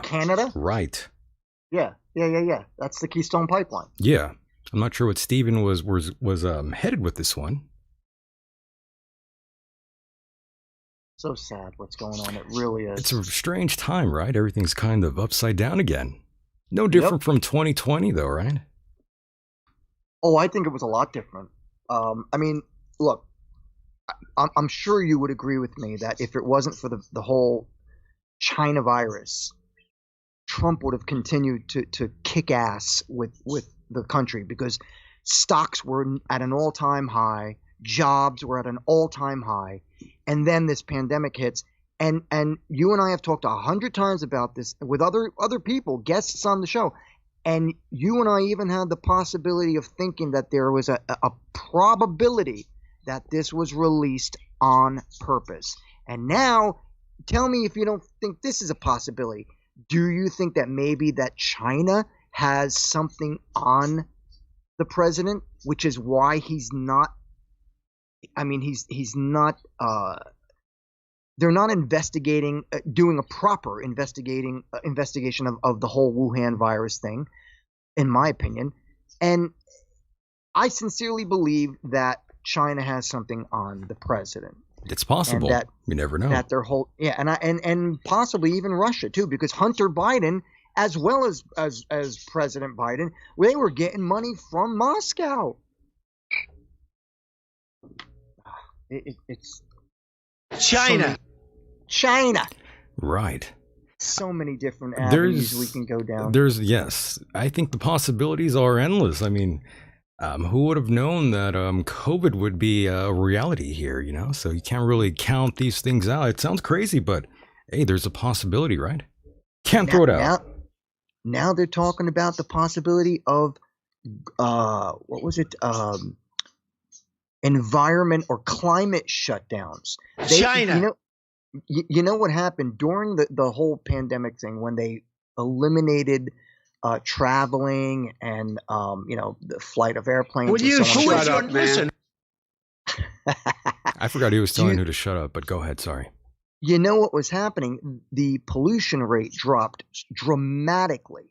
Canada. Right. Yeah. That's the Keystone Pipeline. Yeah. I'm not sure what Steven was headed with this one. So sad what's going on. It really is. It's a strange time, right? Everything's kind of upside down again. No different from 2020, though, right? Oh, I think it was a lot different. I mean, look, I'm sure you would agree with me that if it wasn't for the whole China virus, Trump would have continued to kick ass with the country, because stocks were at an all-time high, jobs were at an all-time high, and then this pandemic hits. And you and I have talked 100 times about this with other people, guests on the show, and you and I even had the possibility of thinking that there was a probability that this was released on purpose. And now, tell me if you don't think this is a possibility. Do you think that maybe that China has something on the president, which is why he's not? I mean, he's not. They're not investigating, doing a proper investigation of the whole Wuhan virus thing, in my opinion. And I sincerely believe that China has something on the president. It's possible. That, you never know. That their whole and possibly even Russia too, because Hunter Biden, as well as President Biden, they were getting money from Moscow. It's China. China. Right. So many different avenues we can go down. Yes. I think the possibilities are endless. I mean, who would have known that COVID would be a reality here, you know? So you can't really count these things out. It sounds crazy, but hey, there's a possibility, right? Can't throw it out. Now they're talking about the possibility of, what was it? Environment or climate shutdowns. China. You know what happened during the whole pandemic thing, when they eliminated traveling and the flight of airplanes. Would you shut up, man? I forgot he was telling who to shut up, but go ahead. Sorry. You know what was happening? The pollution rate dropped dramatically,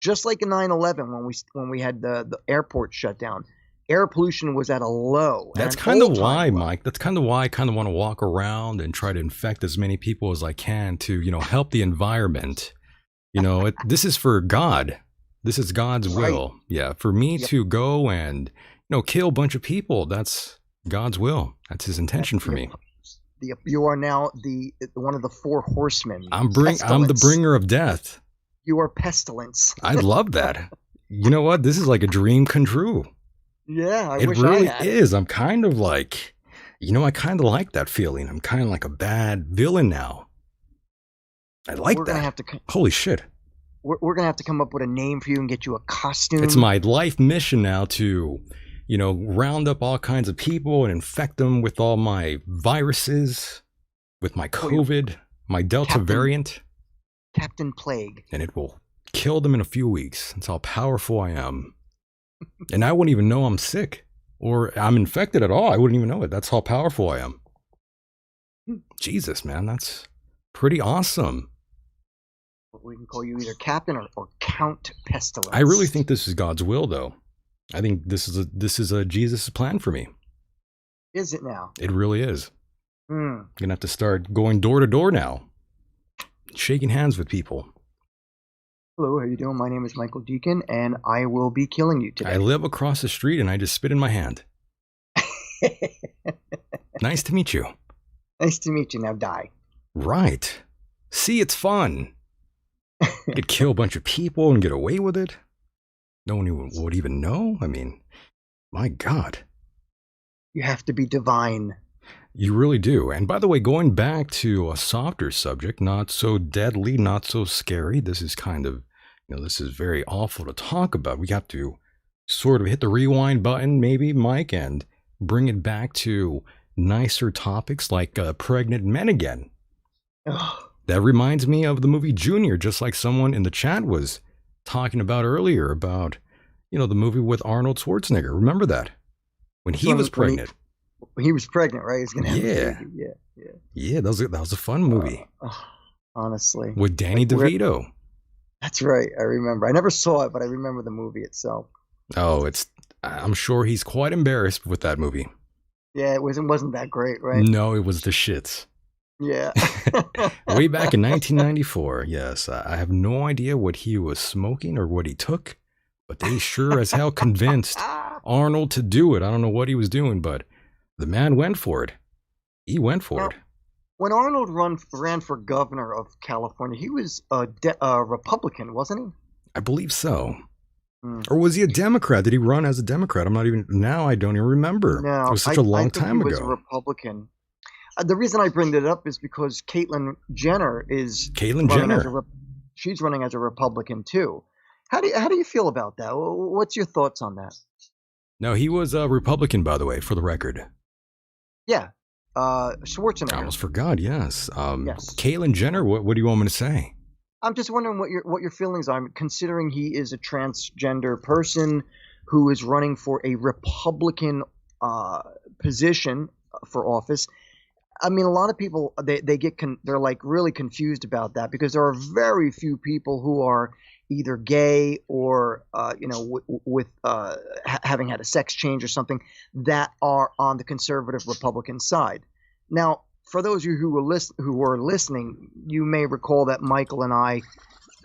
just like in 9/11 when we had the airport shut down. Air pollution was at a low. That's kind of why, Mike. That's kind of why I kind of want to walk around and try to infect as many people as I can to, help the environment. This is for God. This is God's will. Yeah, for me to go and, kill a bunch of people. That's God's will. That's His intention for me. You are now one of the four horsemen. I'm the bringer of death. You are pestilence. I love that. You know what? This is like a dream come true. Yeah, it really is. I'm kind of like, I kind of like that feeling. I'm kind of like a bad villain now. I like that. Holy shit. We're going to have to come up with a name for you and get you a costume. It's my life mission now to, round up all kinds of people and infect them with all my viruses, with my COVID, my Delta variant. Captain Plague. And it will kill them in a few weeks. That's how powerful I am. And I wouldn't even know I'm sick or I'm infected at all. I wouldn't even know it. That's how powerful I am. Jesus, man, that's pretty awesome. We can call you either Captain or Count Pestilence. I really think this is God's will, though. I think this is a Jesus' plan for me. Is it now? It really is. I'm gonna have to start going door to door now, shaking hands with people. Hello, how you doing? My name is Michael Decon, and I will be killing you today. I live across the street, and I just spit in my hand. Nice to meet you. Nice to meet you. Now die. Right. See, it's fun. You could kill a bunch of people and get away with it. No one would even know. I mean, my God. You have to be divine. You really do. And by the way, going back to a softer subject, not so deadly, not so scary. This is kind of, this is very awful to talk about. We have to sort of hit the rewind button, maybe, Mike, and bring it back to nicer topics like pregnant men again. That reminds me of the movie Junior, just like someone in the chat was talking about earlier about, the movie with Arnold Schwarzenegger. Remember that? When he was pregnant. He was pregnant, right? He's gonna have a baby. Yeah, that was a fun movie. Honestly. With Danny DeVito. That's right. I remember. I never saw it, but I remember the movie itself. Oh, I'm sure he's quite embarrassed with that movie. Yeah, it wasn't that great, right? No, it was the shits. Yeah. Way back in 1994, yes. I have no idea what he was smoking or what he took, but they sure as hell convinced Arnold to do it. I don't know what he was doing, but the man went for it. He went for it. When Arnold ran for governor of California, he was a Republican, wasn't he? I believe so. Or was he a Democrat? Did he run as a Democrat? I don't even remember. No, it was such a long time ago. He was a Republican. The reason I bring it up is because Caitlyn Jenner is she's running as a Republican too. How do you feel about that? What's your thoughts on that? No, he was a Republican, by the way, for the record. Yeah, Schwarzenegger. I almost forgot. Yes. Yes. Caitlyn Jenner. What do you want me to say? I'm just wondering what your feelings are, considering he is a transgender person who is running for a Republican position for office. I mean, a lot of people they're like really confused about that because there are very few people who are either gay or with having had a sex change or something that are on the conservative Republican side. Now, for those of you who were listening, you may recall that Michael and I,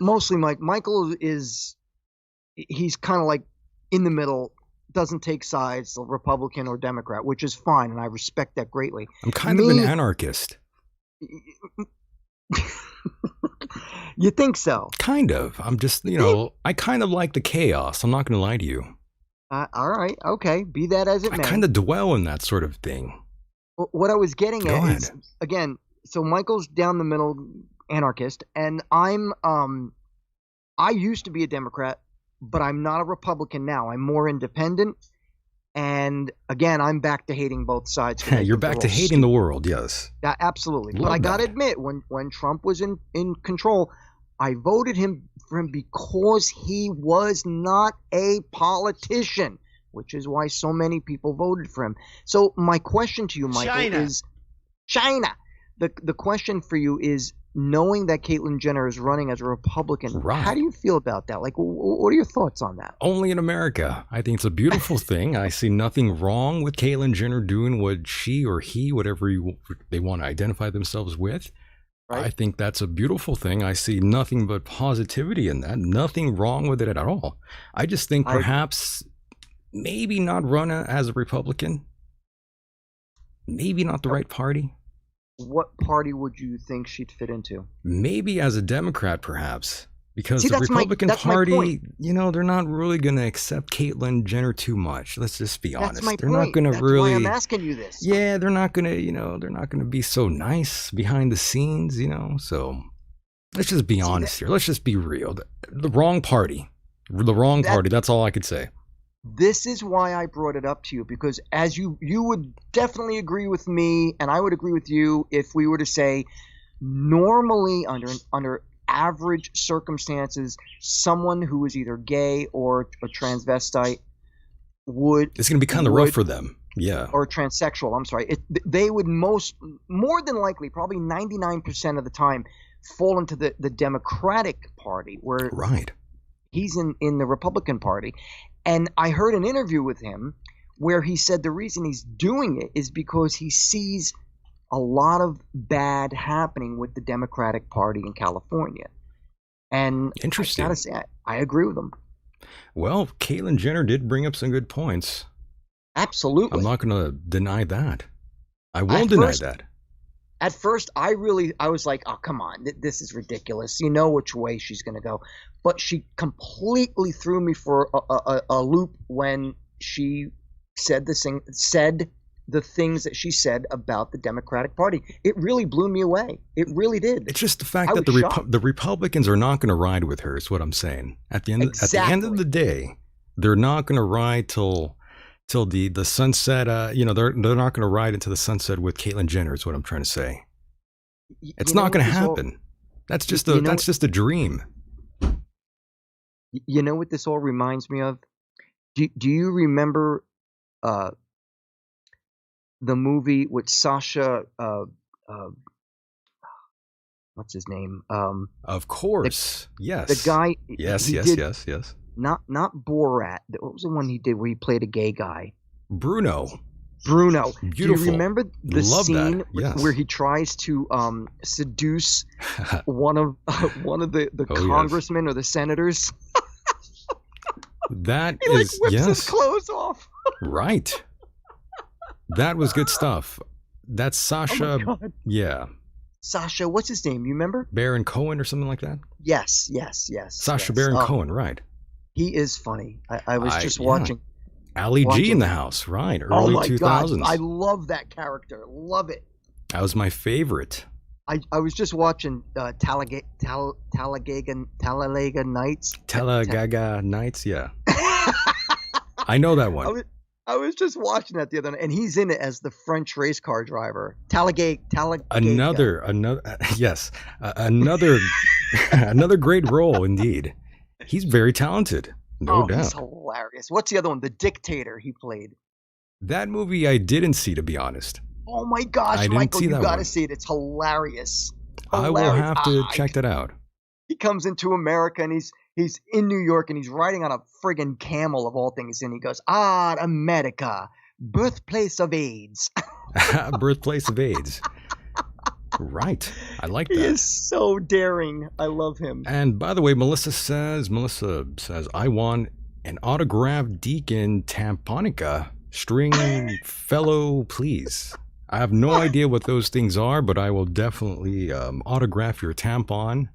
mostly Michael he's kind of like in the middle. Doesn't take sides, Republican or Democrat, which is fine, and I respect that greatly. I'm kind of an anarchist. You think so? Kind of. I'm just, I kind of like the chaos. I'm not going to lie to you. All right. Okay. Be that as it may. I kind of dwell in that sort of thing. What I was getting at is, again, so Michael's down the middle anarchist, and I used to be a Democrat, but I'm not a Republican now. I'm more independent. And again, I'm back to hating both sides. You're back to hating the world, yes. Absolutely. But I got to admit, when Trump was in control, I voted for him because he was not a politician, which is why so many people voted for him. So my question to you, Michael, is China. The question for you is, knowing that Caitlyn Jenner is running as a Republican, how do you feel about that? Like, what are your thoughts on that? Only in America. I think it's a beautiful thing. I see nothing wrong with Caitlyn Jenner doing what she or he, whatever they want to identify themselves with. Right. I think that's a beautiful thing. I see nothing but positivity in that. Nothing wrong with it at all. I just think perhaps maybe not run as a Republican. Maybe not the right party. What party would you think she'd fit into? Maybe as a Democrat, perhaps. Because the Republican Party, they're not really going to accept Caitlyn Jenner too much. Let's just be honest. They're not going to really. That's why I'm asking you this. Yeah, they're not going to be so nice behind the scenes, So let's just be honest here. Let's just be real. The wrong party. The wrong party. That's all I could say. This is why I brought it up to you, because as you would definitely agree with me, and I would agree with you if we were to say, normally under average circumstances, someone who is either gay or a transvestite it's going to be kind of rough for them. Yeah. Or transsexual. I'm sorry. They would more than likely, probably 99% of the time, fall into the Democratic Party, where he's in the Republican Party. And I heard an interview with him where he said the reason he's doing it is because he sees a lot of bad happening with the Democratic Party in California. And interesting. I gotta say, I agree with him. Well, Caitlyn Jenner did bring up some good points. Absolutely. I'm not going to deny that. I won't deny that. At first, I was like, oh, come on, this is ridiculous. You know which way she's going to go. But she completely threw me for a loop when she said the things that she said about the Democratic Party. It really blew me away. It really did. It's just the fact that the Republicans are not going to ride with her is what I'm saying. At the end of the day, they're not going to ride till the sunset. They're not going to ride into the sunset with Caitlyn Jenner is what I'm trying to say. It's not going to happen. That's just a dream. You know what this all reminds me of? Do you remember the movie with Sasha? What's his name? Of course, yes. The guy. Yes. Not Borat. What was the one he did where he played a gay guy? Bruno. Beautiful. Do you remember the Love scene yes. where he tries to seduce one of the congressmen or the senators? That he whips his clothes off. Right. That was good stuff. That's Sasha. Oh my God. Yeah. Sasha, what's his name? You remember? Baron Cohen or something like that? Yes. Sasha Baron Cohen, right. He is funny. I was just watching. Ali G in the house, right. Early 2000s. God. I love that character. Love it. That was my favorite. I was just watching Talladega Nights. Talladega Nights, yeah. I know that one. I was just watching that the other night, and he's in it as the French race car driver. Talladega. Another great role indeed. He's very talented, no doubt. He's hilarious. What's the other one? The Dictator he played. That movie I didn't see, to be honest. Oh my gosh, Michael, you got to see it. It's hilarious. I will have to check that out. He comes into America and he's in New York and he's riding on a friggin' camel of all things, and he goes, America, birthplace of AIDS. Birthplace of AIDS. Right. I like that. He is so daring. I love him. And by the way, Melissa says, I want an autographed Decon tamponica string fellow, please. I have no idea what those things are, but I will definitely autograph your tampon.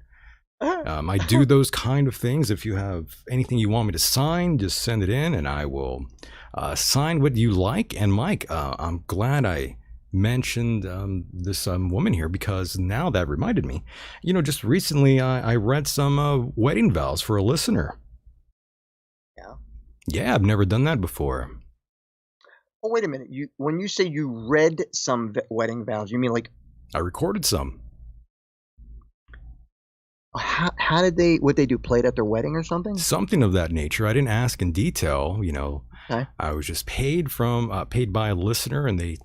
I do those kind of things. If you have anything you want me to sign, just send it in and I will sign what you like. And Mike, I'm glad I mentioned this woman here, because now that reminded me, just recently I read some wedding vows for a listener. Yeah, I've never done that before. Oh, wait a minute. When you say you read some wedding vows, you mean like I recorded some. How did they do? Play it at their wedding or something? Something of that nature. I didn't ask in detail. Okay. I was just paid by a listener, and they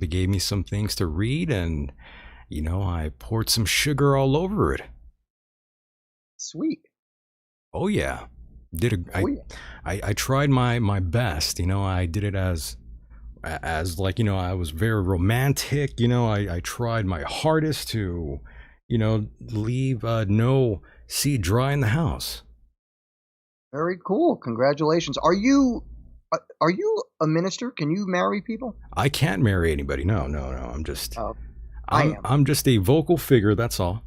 gave me some things to read, and I poured some sugar all over it. Sweet. Oh yeah, I tried my best. I did it as like I was very romantic. I tried my hardest to leave no seed dry in the house. Very cool. Congratulations. Are you a minister? Can you marry people? I can't marry anybody. No. I'm just I am. I'm just a vocal figure, that's all.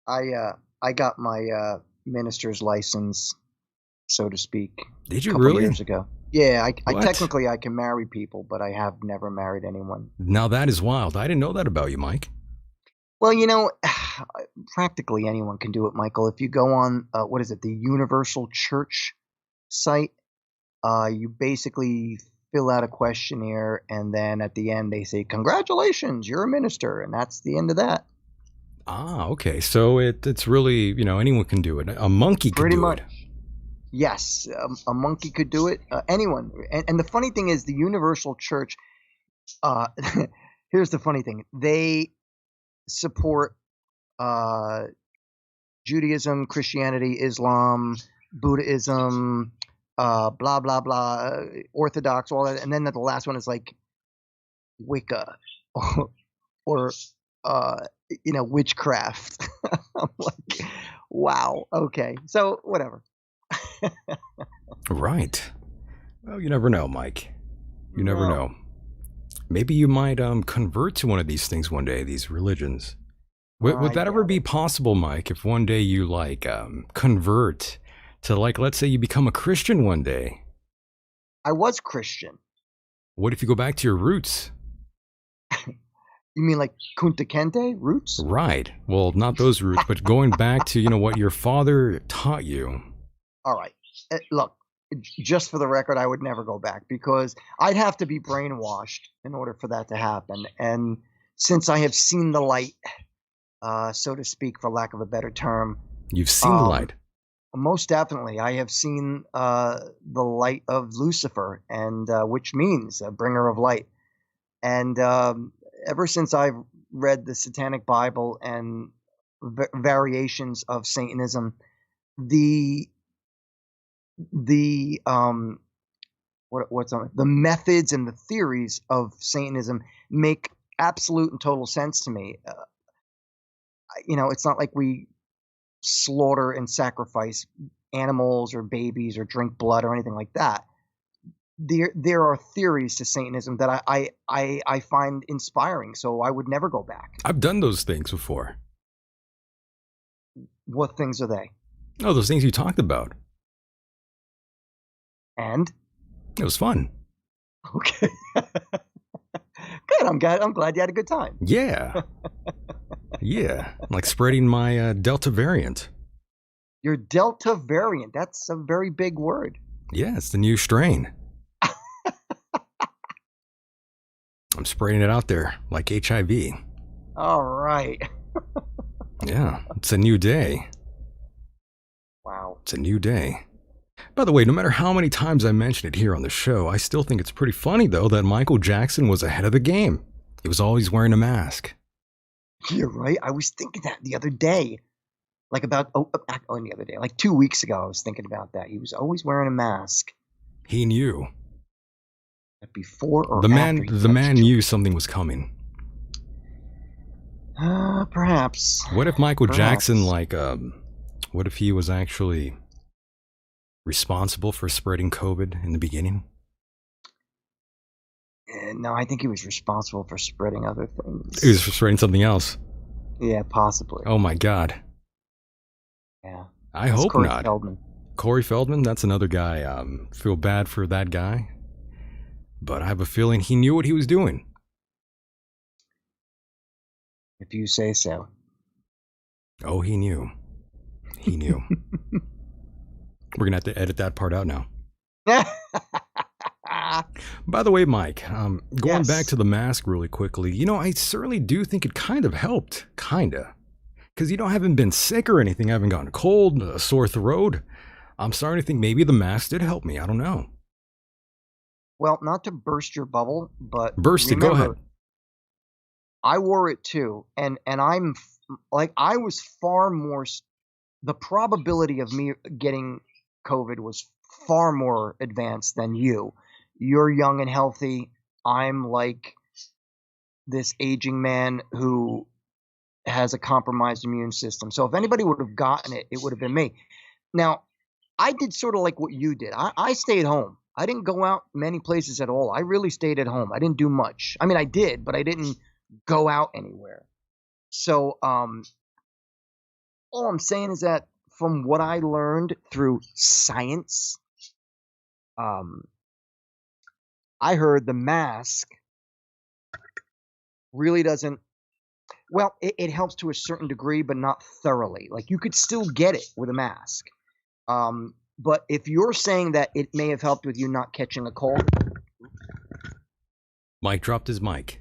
I got my minister's license, so to speak. Did you a couple really? Years ago. Yeah, I technically I can marry people, but I have never married anyone. Now that is wild. I didn't know that about you, Mike. Well, practically anyone can do it, Michael. If you go on, the Universal Church site, you basically fill out a questionnaire, and then at the end they say, "Congratulations, you're a minister," and that's the end of that. Ah, okay. So it's really, anyone can do it. A monkey can do it. Yes, a monkey could do it. Anyone. And the funny thing is, the Universal Church, here's the funny thing. They support Judaism, Christianity, Islam, Buddhism, blah, blah, blah, Orthodox, all that. And then the last one is like Wicca or witchcraft. I'm like, wow. Okay. So whatever. Right. Well, you never know, Mike. You never know. Maybe you might convert to one of these things one day, these religions. Would that ever be possible, Mike, if one day you convert to, let's say you become a Christian one day? I was Christian. What if you go back to your roots? You mean like Kunta Kinte roots? Right. Well, not those roots, but going back to, what your father taught you. All right. Look, just for the record, I would never go back because I'd have to be brainwashed in order for that to happen. And since I have seen the light, so to speak, for lack of a better term. You've seen the light. Most definitely. I have seen the light of Lucifer, and which means a bringer of light. And ever since I've read the Satanic Bible and variations of Satanism, the methods and the theories of Satanism make absolute and total sense to me. It's not like we slaughter and sacrifice animals or babies or drink blood or anything like that. There are theories to Satanism that I find inspiring, so I would never go back. I've done those things before. What things are they? Oh, those things you talked about. And? It was fun. Okay. Good. I'm glad you had a good time. Yeah. Yeah. Like spreading my Delta variant. Your Delta variant. That's a very big word. Yeah, it's the new strain. I'm spraying it out there like HIV. All right. Yeah, it's a new day. Wow. It's a new day. By the way, no matter how many times I mention it here on the show, I still think it's pretty funny, though, that Michael Jackson was ahead of the game. He was always wearing a mask. You're right. I was thinking that the other day. Like the other day. Like 2 weeks ago, I was thinking about that. He was always wearing a mask. He knew. Before or the after man knew something was coming. Perhaps. What if Michael Jackson, what if he was actually responsible for spreading COVID in the beginning? No, I think he was responsible for spreading other things. He was spreading something else. Yeah, possibly. Oh my God. Yeah. I hope Corey not. Feldman. Corey Feldman, that's another guy. Feel bad for that guy. But I have a feeling he knew what he was doing. If you say so. Oh, he knew. He knew. We're going to have to edit that part out now. By the way, Mike, going back to the mask really quickly, I certainly do think it kind of helped. Kinda. Because, I haven't been sick or anything. I haven't gotten a cold, a sore throat. I'm starting to think maybe the mask did help me. I don't know. Well, not to burst your bubble, but burst it. Go ahead. I wore it too, and I'm like I was far more. The probability of me getting COVID was far more advanced than you. You're young and healthy. I'm like this aging man who has a compromised immune system. So if anybody would have gotten it, it would have been me. Now, I did sort of like what you did. I stayed home. I didn't go out many places at all. I really stayed at home. I didn't do much. I mean, I did, but I didn't go out anywhere. So all I'm saying is that from what I learned through science, I heard the mask really doesn't. Well, it helps to a certain degree, but not thoroughly. Like you could still get it with a mask. But if you're saying that it may have helped with you not catching a cold. Mike dropped his mic.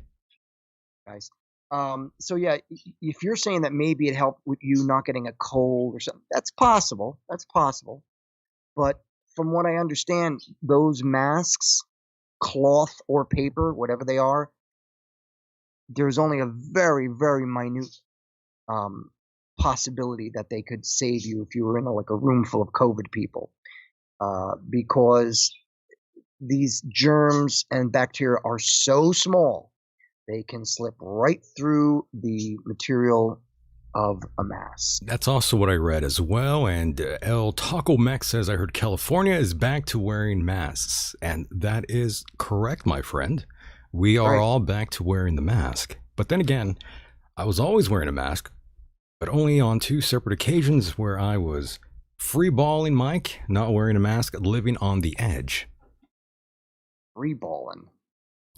Guys. So yeah, if you're saying that maybe it helped with you not getting a cold or something, that's possible. That's possible. But from what I understand, those masks, cloth or paper, whatever they are, there's only a very, very minute possibility that they could save you if you were in a room full of COVID people, because these germs and bacteria are so small they can slip right through the material of a mask. That's also what I read as well. And El Taco Mex says, I heard California is back to wearing masks. And that is correct, my friend. We are all back to wearing the mask. But then again, I was always wearing a mask, but only on 2 separate occasions where I was free-balling, Mike, not wearing a mask, living on the edge. Free-balling?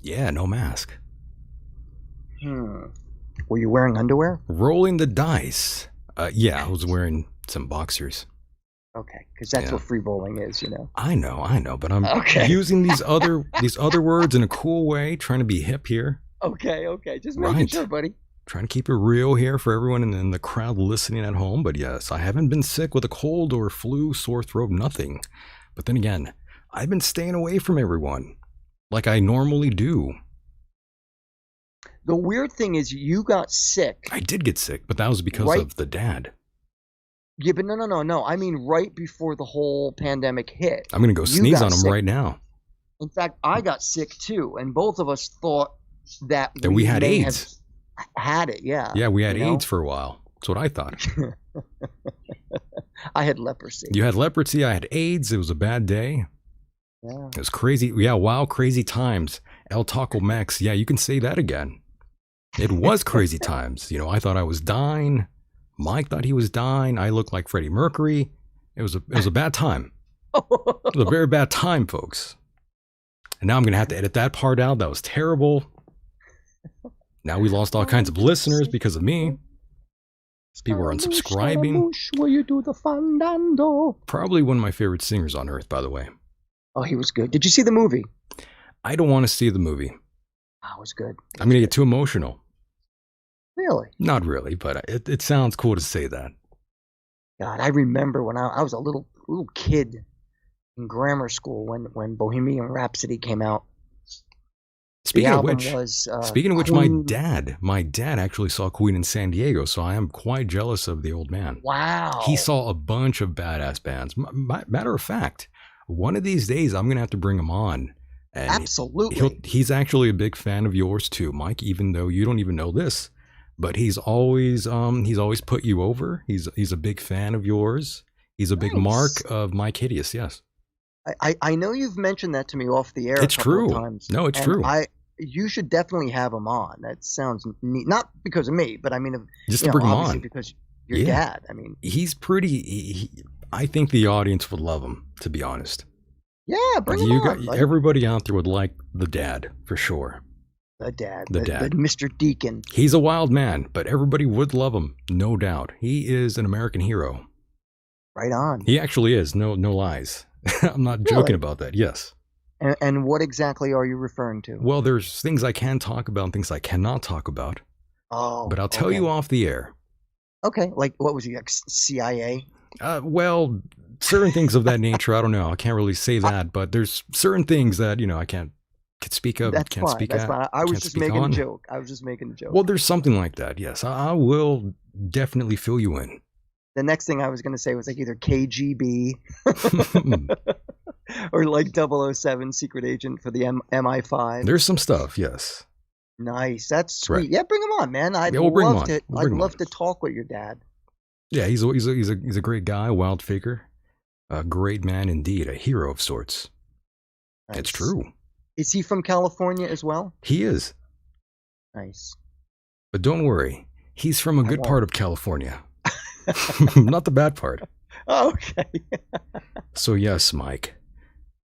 Yeah, no mask. Were you wearing underwear? Rolling the dice. Yeah, I was wearing some boxers. Okay, because that's what free bowling is, you know. I know, but I'm using these other words in a cool way, trying to be hip here. Okay, just making sure, buddy. Trying to keep it real here for everyone in the crowd listening at home. But yes, I haven't been sick with a cold or flu, sore throat, nothing. But then again, I've been staying away from everyone like I normally do. The weird thing is you got sick. I did get sick, but that was because of the dad. Yeah, but no. I mean, right before the whole pandemic hit. I'm going to go sneeze on him right now. In fact, I got sick too, and both of us thought that we had AIDS. Had it, yeah. Yeah, we had AIDS for a while. That's what I thought. I had leprosy. You had leprosy. I had AIDS. It was a bad day. Yeah. It was crazy. Yeah, wow, crazy times. El Taco Max. Yeah, you can say that again. It was crazy times. You know, I thought I was dying. Mike thought he was dying. I looked like Freddie Mercury. It was a bad time. It was a very bad time, folks. And now I'm going to have to edit that part out. That was terrible. Now we lost all kinds of listeners because of me. People are unsubscribing. Where you do the fandango. Probably one of my favorite singers on earth, by the way. Oh, he was good. Did you see the movie? I don't want to see the movie. Oh, it was good. I'm going to get too emotional. Really? Not really, but it sounds cool to say that. God, I remember when I was a little kid in grammar school when Bohemian Rhapsody came out. Speaking of which, Queen... my dad actually saw Queen in San Diego, so I am quite jealous of the old man. Wow. He saw a bunch of badass bands. Matter of fact, one of these days I'm going to have to bring him on. And absolutely. He's actually a big fan of yours too, Mike, even though you don't even know this. But he's always put you over. He's a big fan of yours. He's a big mark of Myke Hideous, yes. I know you've mentioned that to me off the air it's a couple true. of times. No, it's true. You should definitely have him on. That sounds neat. Not because of me, but I mean, just to bring him on. Because your dad. I mean, he's pretty. I think the audience would love him, to be honest. Yeah, bring him on. Everybody out there would like the dad for sure. The dad, Mr. Decon. He's a wild man, but everybody would love him, no doubt. He is an American hero. Right on. He actually is. No lies. I'm not joking about that. Yes. And what exactly are you referring to? Well, there's things I can talk about and things I cannot talk about. Oh. But I'll tell you off the air. Okay. Like, what was he, like CIA? Well, certain things of that nature. I don't know. I can't really say that, but there's certain things that, I can't speak of. That's can't fine. speak That's at, fine. I was just making on. a joke. Well, there's something like that. Yes, I will definitely fill you in. The next thing I was going to say was like either KGB or like 007 secret agent for the MI5. There's some stuff, yes. Nice. That's sweet. Right. Yeah, bring him on, man. I'd love to talk with your dad. Yeah, he's a great guy, a wild figure, a great man indeed, a hero of sorts. Nice. It's true. Is he from California as well? He is. Nice. But don't worry, he's from a good part of California. Not the bad part. Okay. So yes, Mike.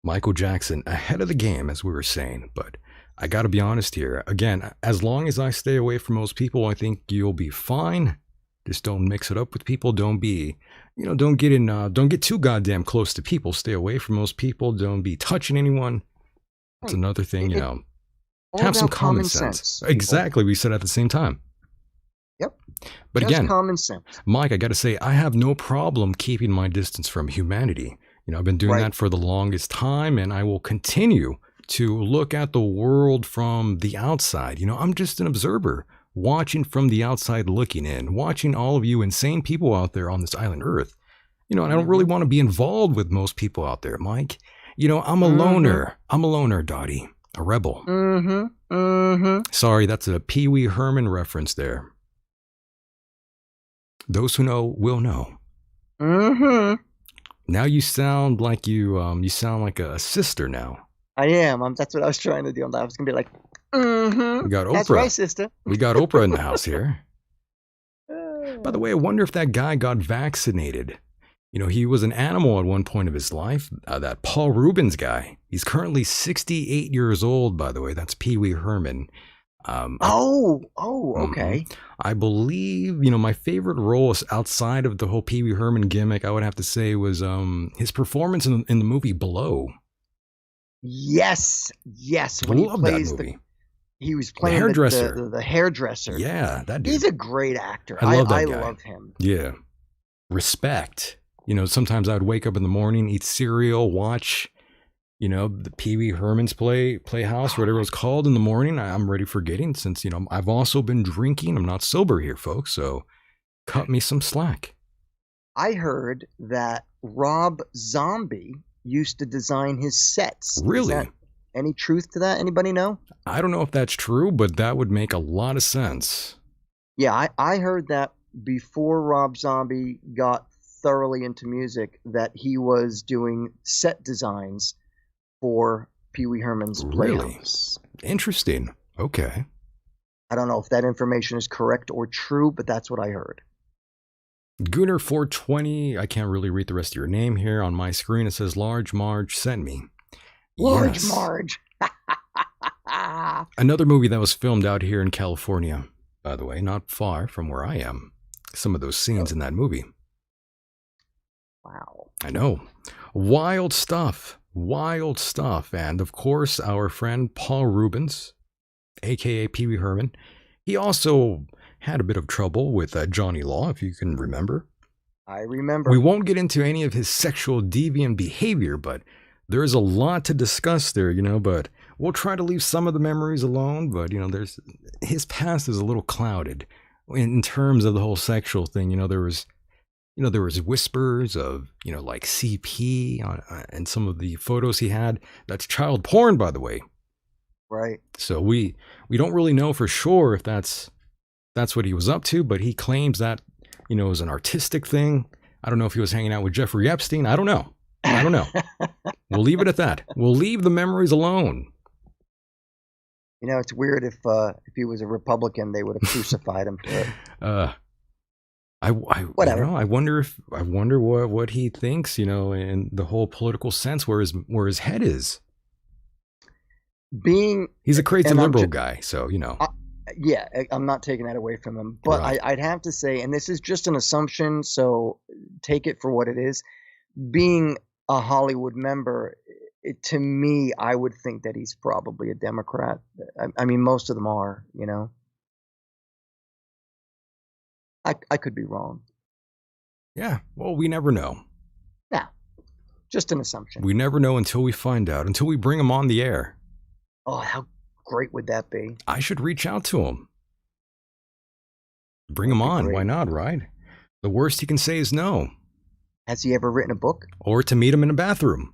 Michael Jackson ahead of the game, as we were saying. But I got to be honest here. Again, as long as I stay away from most people, I think you'll be fine. Just don't mix it up with people. Don't be, don't get too goddamn close to people. Stay away from most people. Don't be touching anyone. That's another thing, have some common sense. Exactly. We said at the same time. Yep. But just again, common sense. Mike, I got to say, I have no problem keeping my distance from humanity. I've been doing that for the longest time, and I will continue to look at the world from the outside. I'm just an observer, watching from the outside, looking in, watching all of you insane people out there on this island Earth. And I don't really want to be involved with most people out there, Mike. I'm a loner. I'm a loner, Dottie. A rebel. Sorry, that's a Pee Wee Herman reference there. Those who know will know. Now you sound like you sound like a sister now. I am. That's what I was trying to do. I was gonna be like, We got Oprah. That's right, sister. We got Oprah in the house here. By the way, I wonder if that guy got vaccinated. You know, he was an animal at one point of his life. That Paul Rubens guy. He's currently 68 years old, by the way. That's Pee Wee Herman. Okay. I believe, you know, my favorite role outside of the whole Pee Wee Herman gimmick, I would have to say, was his performance in the movie Blow. Yes. When Love that movie. He was playing the hairdresser. The hairdresser. Yeah, that dude. He's a great actor. I love that guy. I love him. Yeah. Respect. You know, sometimes I would wake up in the morning, eat cereal, watch, you know, the Pee Wee Herman's Playhouse, whatever it was called in the morning. I'm ready for getting, since, you know, I've also been drinking. I'm not sober here, folks. So cut me some slack. I heard that Rob Zombie used to design his sets. Really? Any truth to that? Anybody know? I don't know if that's true, but that would make a lot of sense. Yeah, I heard that before Rob Zombie got thoroughly into music, that he was doing set designs for Pee Wee Herman's Playhouse. Really? Interesting. Okay. I don't know if that information is correct or true, but that's what I heard. Gooner420, I can't really read the rest of your name here on my screen. It says Large Marge sent me. Large Marge. Another movie that was filmed out here in California, by the way, not far from where I am. Some of those scenes in that movie. Wow. I know. Wild stuff. And of course, our friend Paul Rubens, aka Pee Wee Herman, he also had a bit of trouble with Johnny Law, if you can remember. I remember. We won't get into any of his sexual deviant behavior, but there is a lot to discuss there, you know, but we'll try to leave some of the memories alone. But, you know, his past is a little clouded in terms of the whole sexual thing. You know, there was whispers of, you know, like CP and some of the photos he had. That's child porn, by the way. Right. So we don't really know for sure if that's what he was up to, but he claims that, you know, it was an artistic thing. I don't know if he was hanging out with Jeffrey Epstein. I don't know. We'll leave it at that. We'll leave the memories alone. You know, it's weird if he was a Republican, they would have crucified him for it. Whatever. You know, I wonder what he thinks, you know, in the whole political sense, where his head is. He's a crazy liberal guy, so, you know. Yeah, I'm not taking that away from him, but right. I'd have to say, and this is just an assumption, so take it for what it is. Being a Hollywood member, to me, I would think that he's probably a Democrat. I mean, most of them are, you know. I could be wrong. Yeah, well, we never know. Yeah, just an assumption. We never know until we find out, until we bring him on the air. Oh, how great would that be? I should reach out to him. Bring him on. Great. Why not, right? The worst he can say is no. Has he ever written a book? Or to meet him in a bathroom.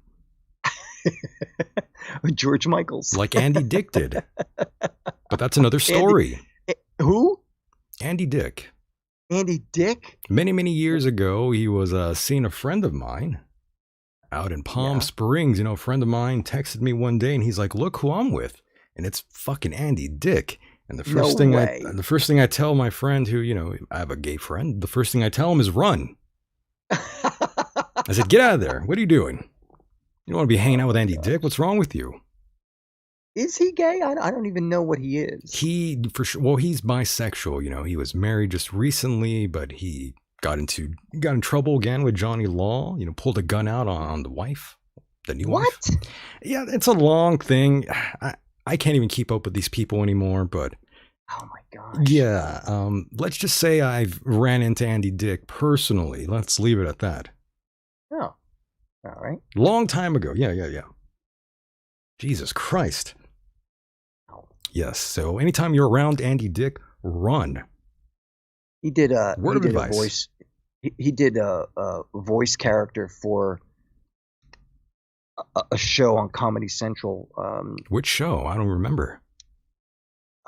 George Michaels. Like Andy Dick did. But that's another story. Who? Andy Dick. Andy Dick? Many, many years ago, he was seeing a friend of mine out in Palm Springs. You know, a friend of mine texted me one day and he's like, look who I'm with. And it's fucking Andy Dick. And the first thing I tell my friend, who, you know, I have a gay friend, the first thing I tell him is run. I said, get out of there. What are you doing? You don't want to be hanging out with Andy Dick. What's wrong with you? Is he gay? I don't even know what he is. For sure. Well, he's bisexual. You know, he was married just recently, but he got in trouble again with Johnny Law. You know, pulled a gun out on the wife, the new wife. What? Yeah, it's a long thing. I can't even keep up with these people anymore. But oh my gosh. Yeah. Let's just say I've ran into Andy Dick personally. Let's leave it at that. Oh, all right. Long time ago. Yeah. Jesus Christ. Yes. So anytime you're around Andy Dick, run. He did a word of advice. Voice. He did a voice character for a show on Comedy Central. Which show? I don't remember.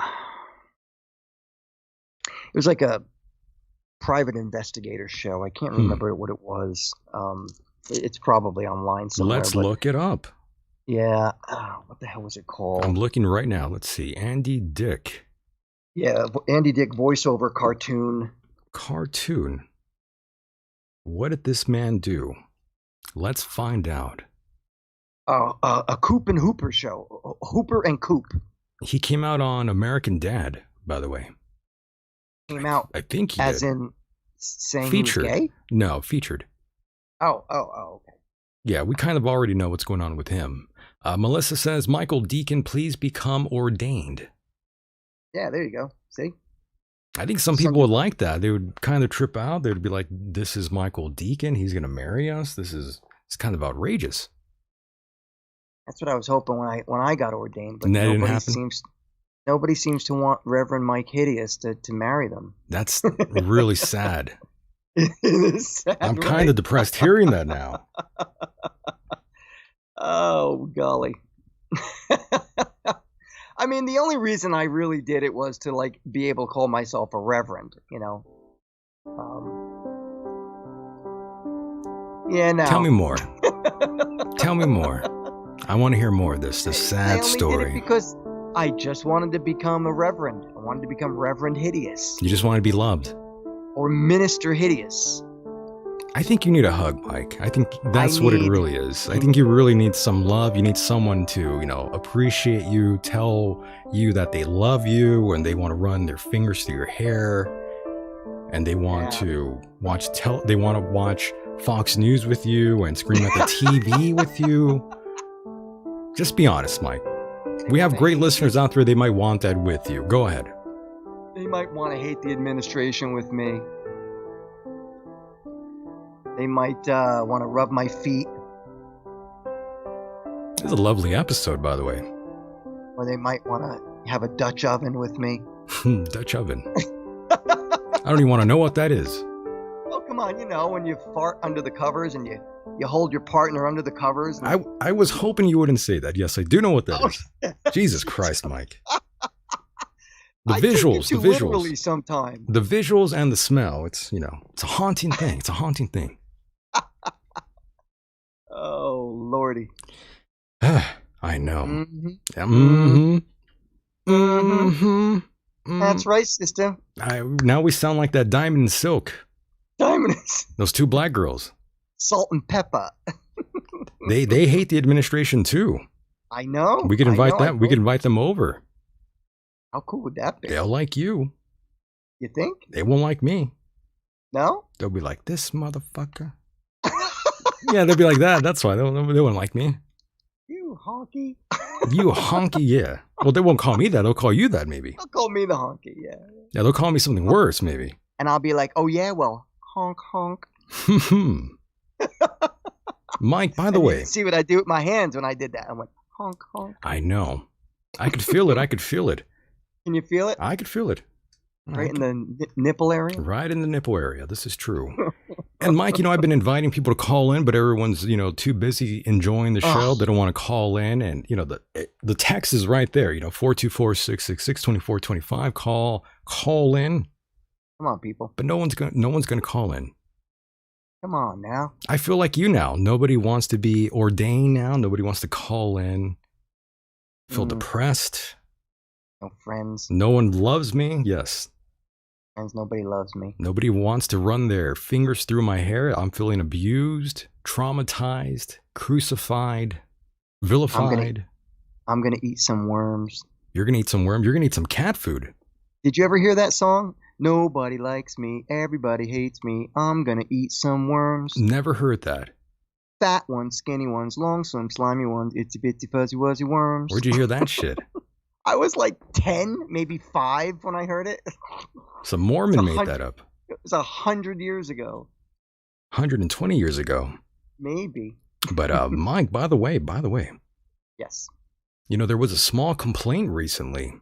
It was like a private investigator show. I can't remember what it was. It's probably online somewhere. Let's look it up. Yeah. What the hell was it called? I'm looking right now. Let's see. Andy Dick. Yeah, Andy Dick voiceover cartoon. Cartoon. What did this man do? Let's find out. A Coop and Hooper show. Hooper and Coop. He came out on American Dad, by the way. Came out I think he as did. in saying Featured. he was gay? No, featured. Oh, okay. Yeah, we kind of already know what's going on with him. Melissa says, Michael Decon, please become ordained. Yeah, there you go. See? I think some people would like that. They would kind of trip out. They would be like, this is Michael Decon. He's going to marry us. It's kind of outrageous. That's what I was hoping when I got ordained. But And that didn't happen? Nobody seems to want Reverend Myke Hideous to marry them. That's really sad. It is sad, I'm kind of depressed hearing that now. Oh, golly. I mean, the only reason I really did it was to, like, be able to call myself a reverend, you know? Yeah, no. Tell me more. Tell me more. I want to hear more of this sad story. Did it because I just wanted to become a reverend. I wanted to become Reverend Hideous. You just want to be loved. Or Minister Hideous. I think you need a hug, Mike. I think that's what it really is. I think you really need some love. You need someone to, appreciate you, tell you that they love you, and they want to run their fingers through your hair, and they want to watch Fox News with you and scream at the TV with you. Just be honest, Mike. We have great listeners out there. They might want that with you. Go ahead. They might want to hate the administration with me. They might want to rub my feet. This is a lovely episode, by the way. Or they might want to have a Dutch oven with me. Dutch oven. I don't even want to know what that is. Oh, come on. When you fart under the covers and you hold your partner under the covers. I was hoping you wouldn't say that. Yes, I do know what that is. Jesus Christ, Mike. The visuals. Literally sometimes. The visuals and the smell. It's a haunting thing. It's a haunting thing. Oh, Lordy. I know. That's right, sister. Now we sound like that Diamond and Silk. Those two black girls. Salt and pepper. They hate the administration too. I know. We could invite them. We could invite them over. How cool would that be? They'll like you. You think? They won't like me. No? They'll be like, this motherfucker. Yeah, they'll be like that. That's why they won't like me. You honky. You honky, yeah. Well, they won't call me that. They'll call you that, maybe. They'll call me the honky, yeah. Yeah, they'll call me something worse, maybe. And I'll be like, oh, yeah, well, honk, honk. Mike, by the way. See what I do with my hands when I did that? I went, honk, honk. I know. I could feel it. I could feel it. Can you feel it? I could feel it. Right in the nipple area? Right in the nipple area. This is true. And Mike, I've been inviting people to call in, but everyone's, too busy enjoying the show. They don't want to call in. And, the text is right there, 424-666-2425. Call in. Come on, people. But no one's going to call in. Come on now. I feel like you now. Nobody wants to be ordained now. Nobody wants to call in. Feel depressed. No friends. No one loves me. Yes. Friends, nobody loves me. Nobody wants to run their fingers through my hair. I'm feeling abused, traumatized, crucified, vilified. I'm gonna eat some worms. You're gonna eat some worms. You're gonna eat some cat food. Did you ever hear that song? Nobody likes me. Everybody hates me. I'm gonna eat some worms. Never heard that. Fat ones, skinny ones, long, slim, slimy ones, itsy bitsy fuzzy wuzzy worms. Where'd you hear that shit? I was like 10, maybe 5 when I heard it. Some Mormon made that up. It was 100 years ago. 120 years ago. Maybe. But Mike, by the way. Yes. There was a small complaint recently.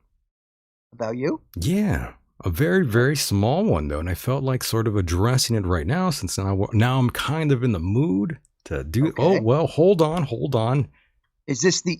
About you? Yeah. A very, very small one, though. And I felt like sort of addressing it right now, since now I'm kind of in the mood to do. Okay. Oh, well, hold on. Is this the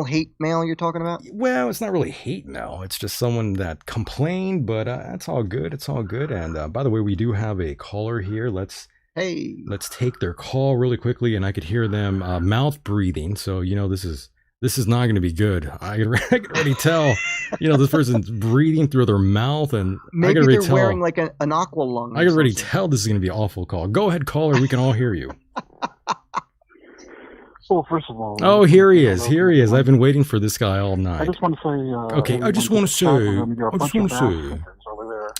hate mail you're talking about? Well, it's not really hate mail. It's just someone that complained, but it's all good. It's all good. And by the way, we do have a caller here. Let's take their call really quickly, and I could hear them mouth breathing. So, this is This is not going to be good. I can already tell. This person's breathing through their mouth, and Maybe I can already they're tell. wearing like an aqua lung. I can already tell this is going to be an awful call. Go ahead, caller. We can all hear you. Well, first of all. Oh, here he is. Here he is. I've been waiting for this guy all night. I just want to say. Okay, I just want to say.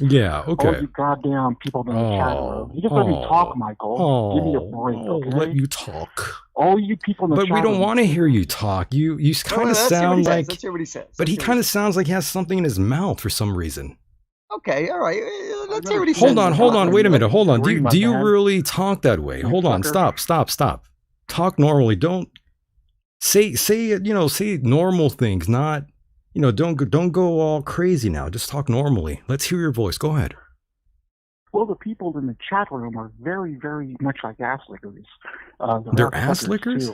Yeah, okay. All you goddamn people in the chat room. You just let me talk, Michael. Give me a break, okay? Let you talk. All you people in the chat room. But we don't want to hear you talk. You kind of sound like. Let's hear what he says. But he kind of sounds like he has something in his mouth for some reason. Okay, all right. Let's hear what he says. Hold on. Wait a minute. Hold on. Do you really talk that way? Hold on. Stop. Talk normally. Don't say normal things, not. Don't go all crazy now. Just talk normally. Let's hear your voice. Go ahead. Well, the people in the chat room are very, very much like ass lickers. They're ass lickers?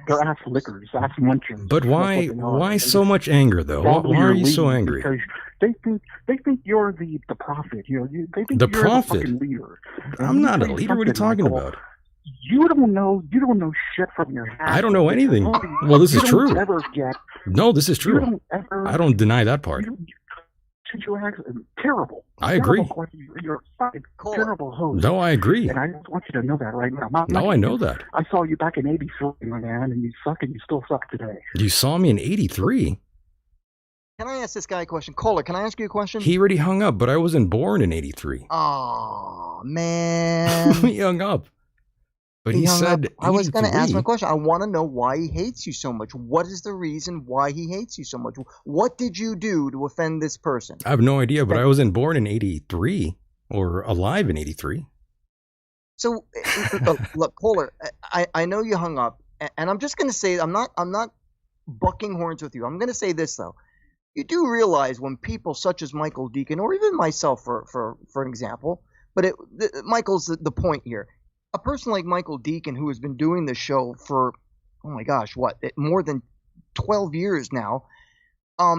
They're ass lickers, ass munchers. But why so much anger, though? Why are you so angry? Because they think you're the prophet. They think the you're prophet? The fucking leader. I'm not a leader. What are you talking about? You don't know shit from your hat. I don't know anything. Well, this is true. No, this is true. I don't deny that part. Terrible. I agree. You're a fucking terrible host. No, I agree. And I just want you to know that right now. No, I know that. I saw you back in '83, my man, and you suck, and you still suck today. You saw me in '83? Can I ask this guy a question? Caller, can I ask you a question? He already hung up, but I wasn't born in '83. Oh, man. He hung up. But he said I was going to ask my question. I want to know why he hates you so much. What is the reason why he hates you so much? What did you do to offend this person? I have no idea, but I wasn't born in '83 or alive in '83. So, look, caller, I know you hung up, and I'm just going to say I'm not bucking horns with you. I'm going to say this though. You do realize when people such as Michael Decon, or even myself, for example, but Michael's the point here. A person like Michael Decon, who has been doing the show for, oh my gosh, more than 12 years now. I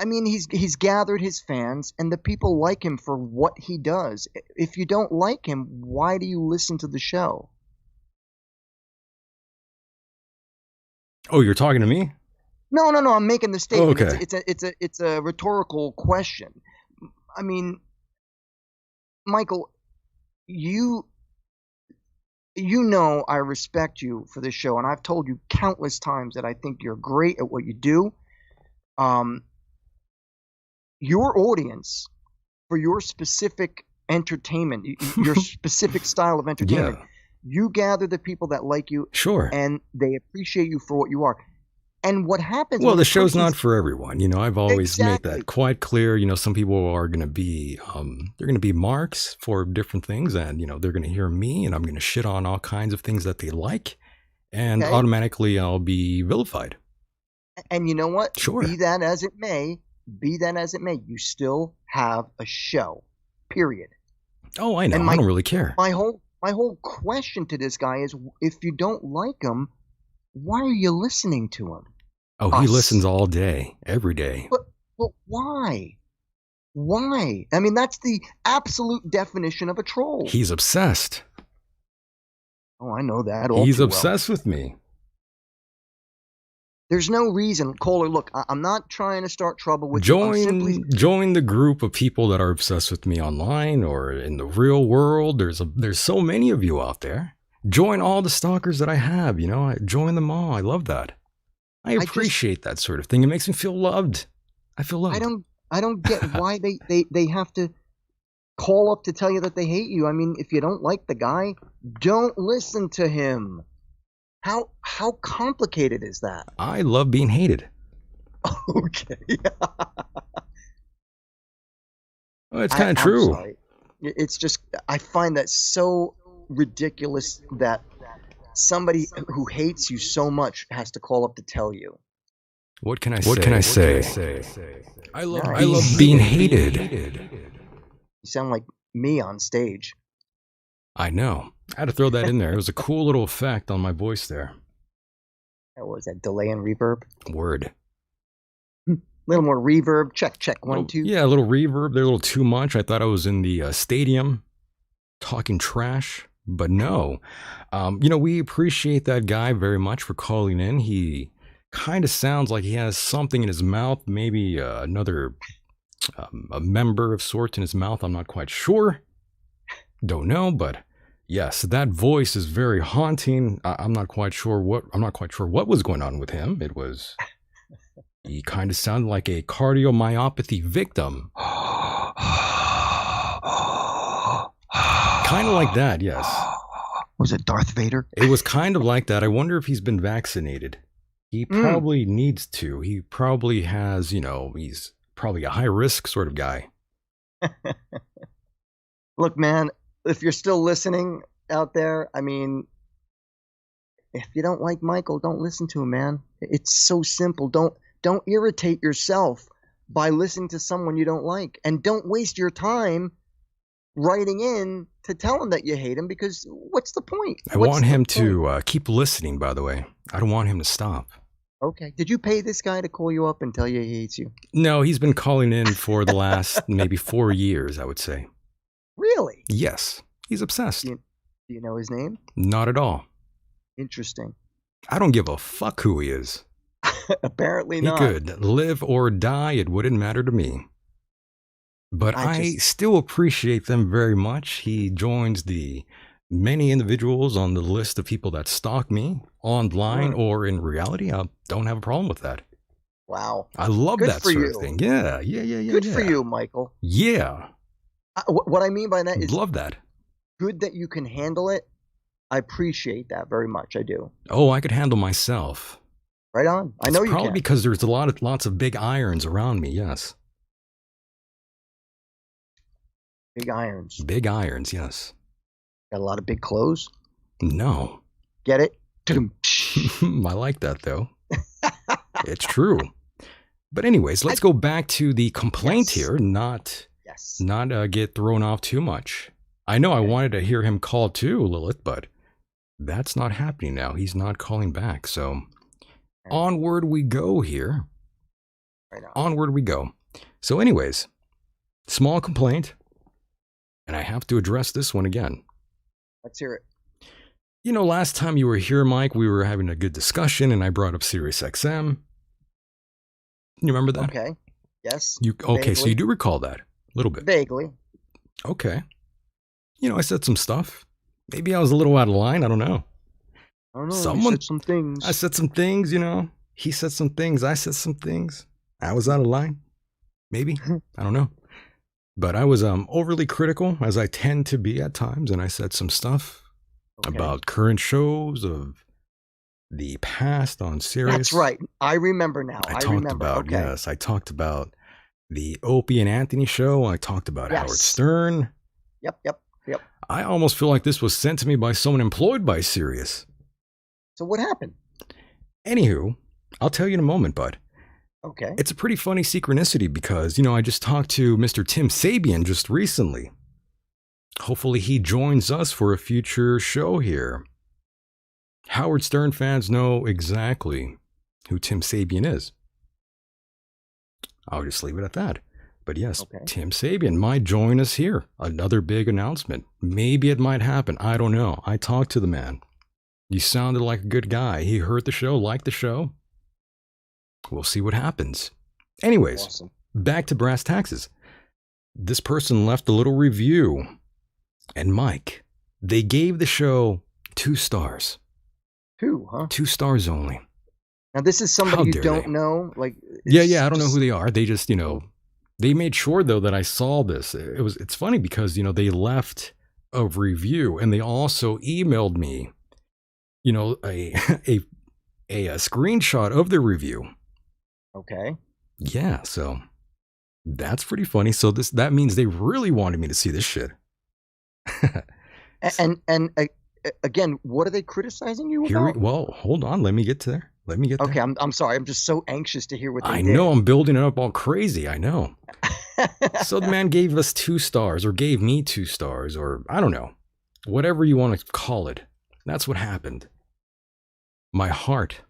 mean, he's gathered his fans, and the people like him for what he does. If you don't like him, why do you listen to the show? Oh, you're talking to me? No. I'm making the statement. Oh, okay. It's a rhetorical question. I mean, Michael, you know I respect you for this show, and I've told you countless times that I think you're great at what you do. Your audience, for your specific entertainment, your specific style of entertainment, you gather the people that like you, sure, and they appreciate you for what you are. And what happens? Well, the show's not for everyone. I've always made Exactly. that quite clear. Some people are going to be, they're going to be marks for different things, and they're going to hear me, and I'm going to shit on all kinds of things that they like, and automatically I'll be vilified. And you know what? Sure. Be that as it may, you still have a show. Period. Oh, I know. I don't really care. My whole question to this guy is: if you don't like him, why are you listening to him? Oh, he listens all day, every day. But why? Why? I mean, that's the absolute definition of a troll. He's obsessed. Oh, I know that. He's obsessed with me. There's no reason. Caller, look, I'm not trying to start trouble with you. Join the group of people that are obsessed with me online or in the real world. There's so many of you out there. Join all the stalkers that I have, join them all. I love that. I appreciate that sort of thing. It makes me feel loved. I feel loved. I don't get why they have to call up to tell you that they hate you. I mean, if you don't like the guy, don't listen to him. How complicated is that? I love being hated. Okay. Well, it's kind of true. Sorry. It's just, I find that so ridiculous that somebody who hates you so much has to call up to tell you. What can I say? I love being hated. You sound like me on stage. I know. I had to throw that in there. It was a cool little effect on my voice there. What was that, delay and reverb? Word. A little more reverb. Check. 1, 2. Yeah, a little reverb. They're a little too much. I thought I was in the stadium talking trash, but no. We appreciate that guy very much for calling in. He Kind of sounds like he has something in his mouth, maybe another a member of sorts in his mouth. I'm not quite sure. Don't know, but yes, that voice is very haunting. I'm not quite sure what was going on with him. He kind of sounded like a cardiomyopathy victim. Kind of like that, yes. Was it Darth Vader? It was kind of like that. I wonder if he's been vaccinated. He probably needs to. He probably has, he's probably a high risk sort of guy. Look, man, if you're still listening out there, I mean, if you don't like Michael, don't listen to him, man. It's so simple. Don't irritate yourself by listening to someone you don't like, and don't waste your time writing in to tell him that you hate him, because what's the point? I want him to keep listening, by the way. I don't want him to stop. Okay. Did you pay this guy to call you up and tell you he hates you? No, he's been calling in for the last maybe 4 years, I would say. Really? Yes. He's obsessed. Do you know his name? Not at all. Interesting. I don't give a fuck who he is. Apparently not. He could live or die. It wouldn't matter to me. But I still appreciate them very much. He joins the many individuals on the list of people that stalk me online or in reality. I don't have a problem with that. Wow. I love that sort of thing. Yeah. Good for you, Michael. Yeah. What I mean by that is love that. Good that you can handle it. I appreciate that very much. I do. Oh, I could handle myself. Right on. I know you can. Probably because there's lots of big irons around me. Yes. Big irons. Big irons, yes. Got a lot of big clothes? No. Get it? I like that, though. It's true. But anyways, let's go back to the complaint here, not get thrown off too much. I know I wanted to hear him call too, Lilith, but that's not happening now. He's not calling back. So onward we go here. Right on. Onward we go. So anyways, small complaint. And I have to address this one again. Let's hear it. You know, last time you were here, Mike, we were having a good discussion and I brought up SiriusXM. You remember that? Okay. Yes. Okay, so you do recall that a little bit. Vaguely. Okay. You know, I said some stuff. Maybe I was a little out of line. I don't know. I don't know. You said some things. I said some things, He said some things. I said some things. I was out of line. Maybe. I don't know. But I was overly critical, as I tend to be at times, and I said some stuff about current shows of the past on Sirius. That's right. I remember now. I talked about the Opie and Anthony show. I talked about Howard Stern. Yep. I almost feel like this was sent to me by someone employed by Sirius. So what happened? Anywho, I'll tell you in a moment, bud. Okay. It's a pretty funny synchronicity because, I just talked to Mr. Tim Sabian just recently. Hopefully he joins us for a future show here. Howard Stern fans know exactly who Tim Sabian is. I'll just leave it at that. But yes, Tim Sabian might join us here. Another big announcement. Maybe it might happen. I don't know. I talked to the man. He sounded like a good guy. He heard the show, liked the show. We'll see what happens. Anyways, back to brass taxes. This person left a little review. And Mike, they gave the show 2 stars. 2, huh? 2 stars only. Now this is somebody you don't know? Yeah, I don't know who they are. They just, they made sure though that I saw this. It's funny because, they left a review and they also emailed me, a screenshot of the review. Okay. Yeah, so that's pretty funny. So that means they really wanted me to see this shit. and again, what are they criticizing you about? Well, hold on. Let me get to there. Okay, I'm sorry. I'm just so anxious to hear what they did. I know. I'm building it up all crazy. I know. So the man gave us 2 stars, or gave me 2 stars, or I don't know, whatever you want to call it. That's what happened. My heart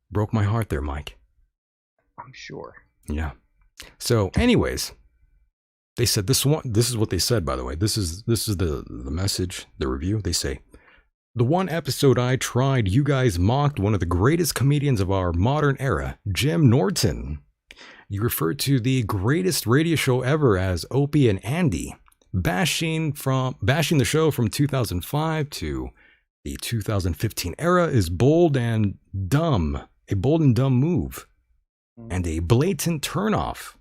broke my heart there, Mike. I'm sure. Yeah. So, anyways, they said this is what they said, by the way. This is the message, the review. They say, The one episode I tried, you guys mocked one of the greatest comedians of our modern era, Jim Norton. You referred to the greatest radio show ever as Opie and Andy, bashing the show from 2005 to the 2015 era is bold and dumb, a bold and dumb move, and a blatant turnoff.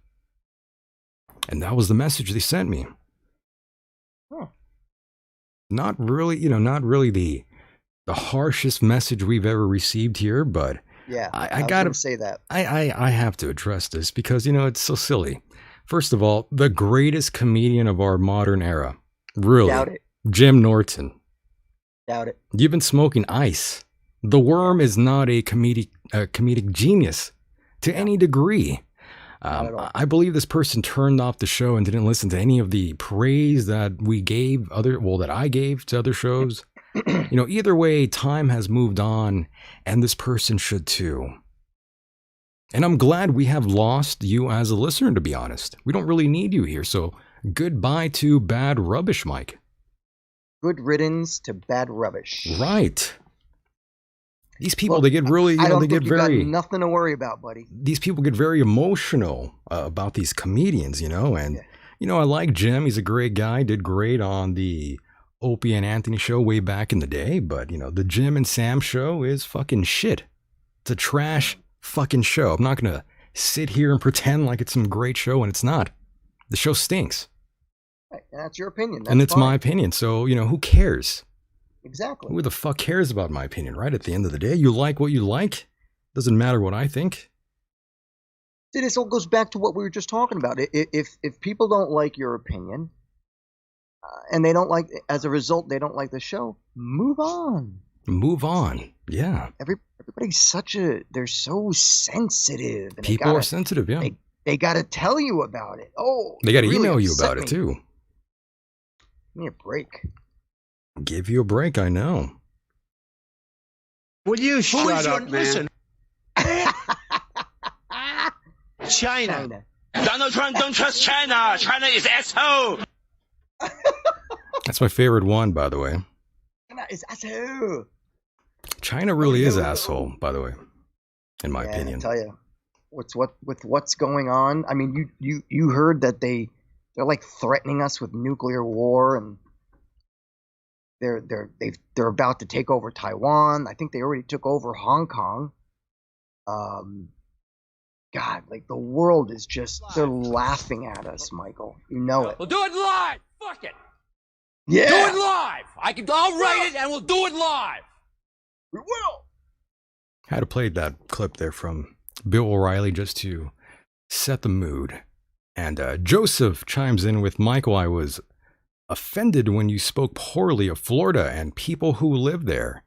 And that was the message they sent me. Not really, not really the harshest message we've ever received here, but yeah, I gotta say that. I have to address this because it's so silly. First of all, the greatest comedian of our modern era, really, Doubt it. Jim Norton. Doubt it. You've been smoking ice. The Worm is not a comedic genius to any degree. I believe this person turned off the show and didn't listen to any of the praise that that I gave to other shows. Either way, time has moved on, and this person should too. And I'm glad we have lost you as a listener, to be honest. We don't really need you here, so goodbye to bad rubbish, Mike. Good riddance to bad rubbish. Right. These people, they get really, I don't they think get you very... got nothing to worry about, buddy. These people get very emotional about these comedians, and, I like Jim. He's a great guy, did great on the Opie and Anthony show way back in the day, but, the Jim and Sam show is fucking shit. It's a trash fucking show. I'm not going to sit here and pretend like it's some great show when it's not. The show stinks. Right, that's your opinion. And it's my opinion, so, who cares? Exactly. Who the fuck cares about my opinion, right? At the end of the day, you like what you like. Doesn't matter what I think. See, this all goes back to what we were just talking about. If people don't like your opinion, and they don't like, as a result, they don't like the show, move on. Move on. Yeah. Everybody's they're so sensitive. And people are sensitive, yeah. They got to tell you about it. Oh, they got to email you about it, too. Give me a break. Give you a break, I know. Will you shut up, man? China. Donald Trump don't trust China. China is asshole. That's my favorite one, by the way. China is asshole. China really is asshole, by the way, in my opinion. I tell you, what's going on. I mean, you heard that they're like threatening us with nuclear war, and they're about to take over Taiwan. I think they already took over Hong Kong. God, like the world is they're laughing at us, Michael. You know it. We'll do it live. Fuck it. Yeah. Do it live. I'll write it and we'll do it live. We will. I had to play that clip there from Bill O'Reilly just to set the mood. And Joseph chimes in with, Michael, I was offended when you spoke poorly of Florida and people who live there.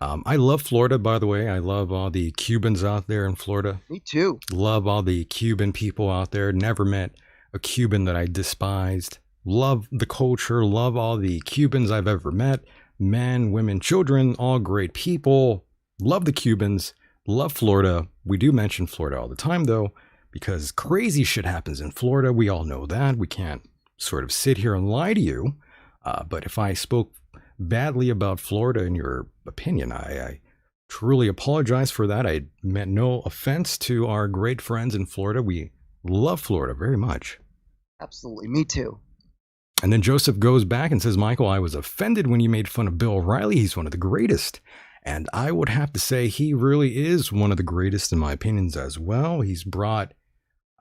I love Florida, by the way. I love all the Cubans out there in Florida. Me too. Love all the Cuban people out there. Never met a Cuban that I despised. Love the culture. Love all the Cubans I've ever met. Men, women, children, all great people. Love the Cubans. Love Florida. We do mention Florida all the time, though, because crazy shit happens in Florida. We all know that. We can't sort of sit here and lie to you. But if I spoke badly about Florida in your opinion, I truly apologize for that. I meant no offense to our great friends in Florida. We love Florida very much. Absolutely. Me too. And then Joseph goes back and says, Michael, I was offended when you made fun of Bill O'Reilly. He's one of the greatest. And I would have to say he really is one of the greatest in my opinions as well. He's brought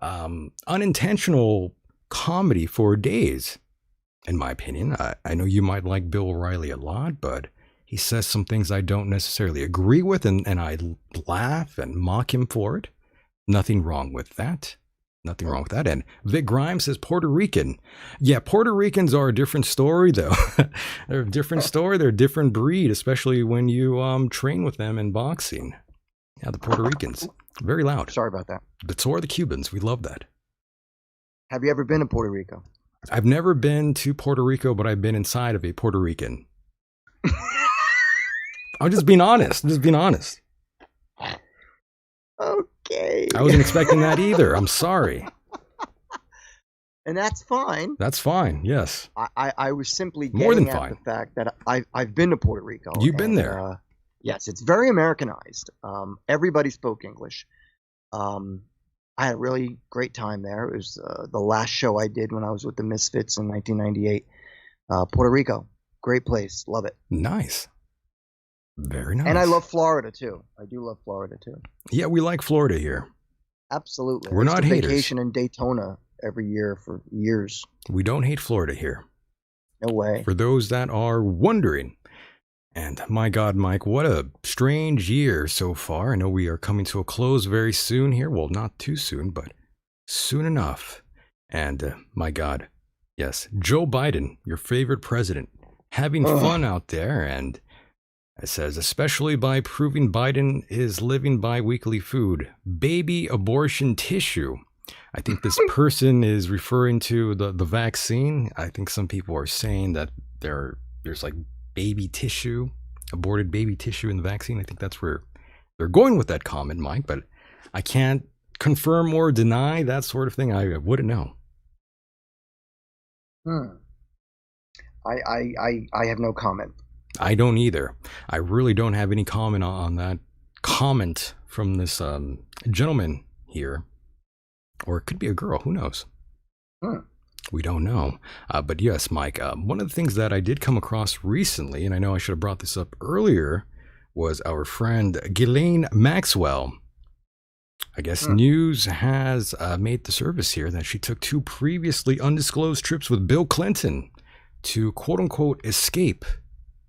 unintentional comedy for days. In my opinion, I know you might like Bill O'Reilly a lot, but he says some things I don't necessarily agree with, and I laugh and mock him for it. Nothing wrong with that. Nothing wrong with that. And Vic Grimes says Puerto Rican. Yeah, Puerto Ricans are a different story, though. They're a different story. They're a different breed, especially when you train with them in boxing. Yeah, the Puerto Ricans. Very loud. Sorry about that. But so are the Cubans. We love that. Have you ever been to Puerto Rico? I've never been to Puerto Rico, but I've been inside of a Puerto Rican. I'm just being honest. Okay. I wasn't expecting that either. I'm sorry. And that's fine. That's fine. Yes. I was simply More than getting at fine. the fact that I've been to Puerto Rico. You've been and, there. Yes, it's very Americanized. Everybody spoke English. I had a really great time there. It was the last show I did when I was with the Misfits in 1998. Puerto Rico, great place, love it. Nice. Very nice. And I love Florida too. I do love Florida too. Yeah, we like Florida here. Absolutely. We're I used not to haters. vacation in Daytona every year for years. We don't hate Florida here. No way. For those that are wondering. And my God, Mike, what a strange year so far. I know we are coming to a close very soon here. Well, not too soon, but soon enough. And my God, yes, Joe Biden, your favorite president, having fun out there. And it says, especially by proving Biden is living by weekly food, baby abortion tissue. I think this person is referring to the vaccine. I think some people are saying that there's like baby tissue, aborted baby tissue in the vaccine. I think that's where they're going with that comment, Mike, but I can't confirm or deny that sort of thing. I wouldn't know. I have no comment. I don't either. I really don't have any comment on that comment from this gentleman here. Or it could be a girl, who knows? We don't know. But yes, Mike, one of the things that I did come across recently, and I know I should have brought this up earlier, was our friend Ghislaine Maxwell. I guess news has made the surface here that she took 2 previously undisclosed trips with Bill Clinton to quote-unquote escape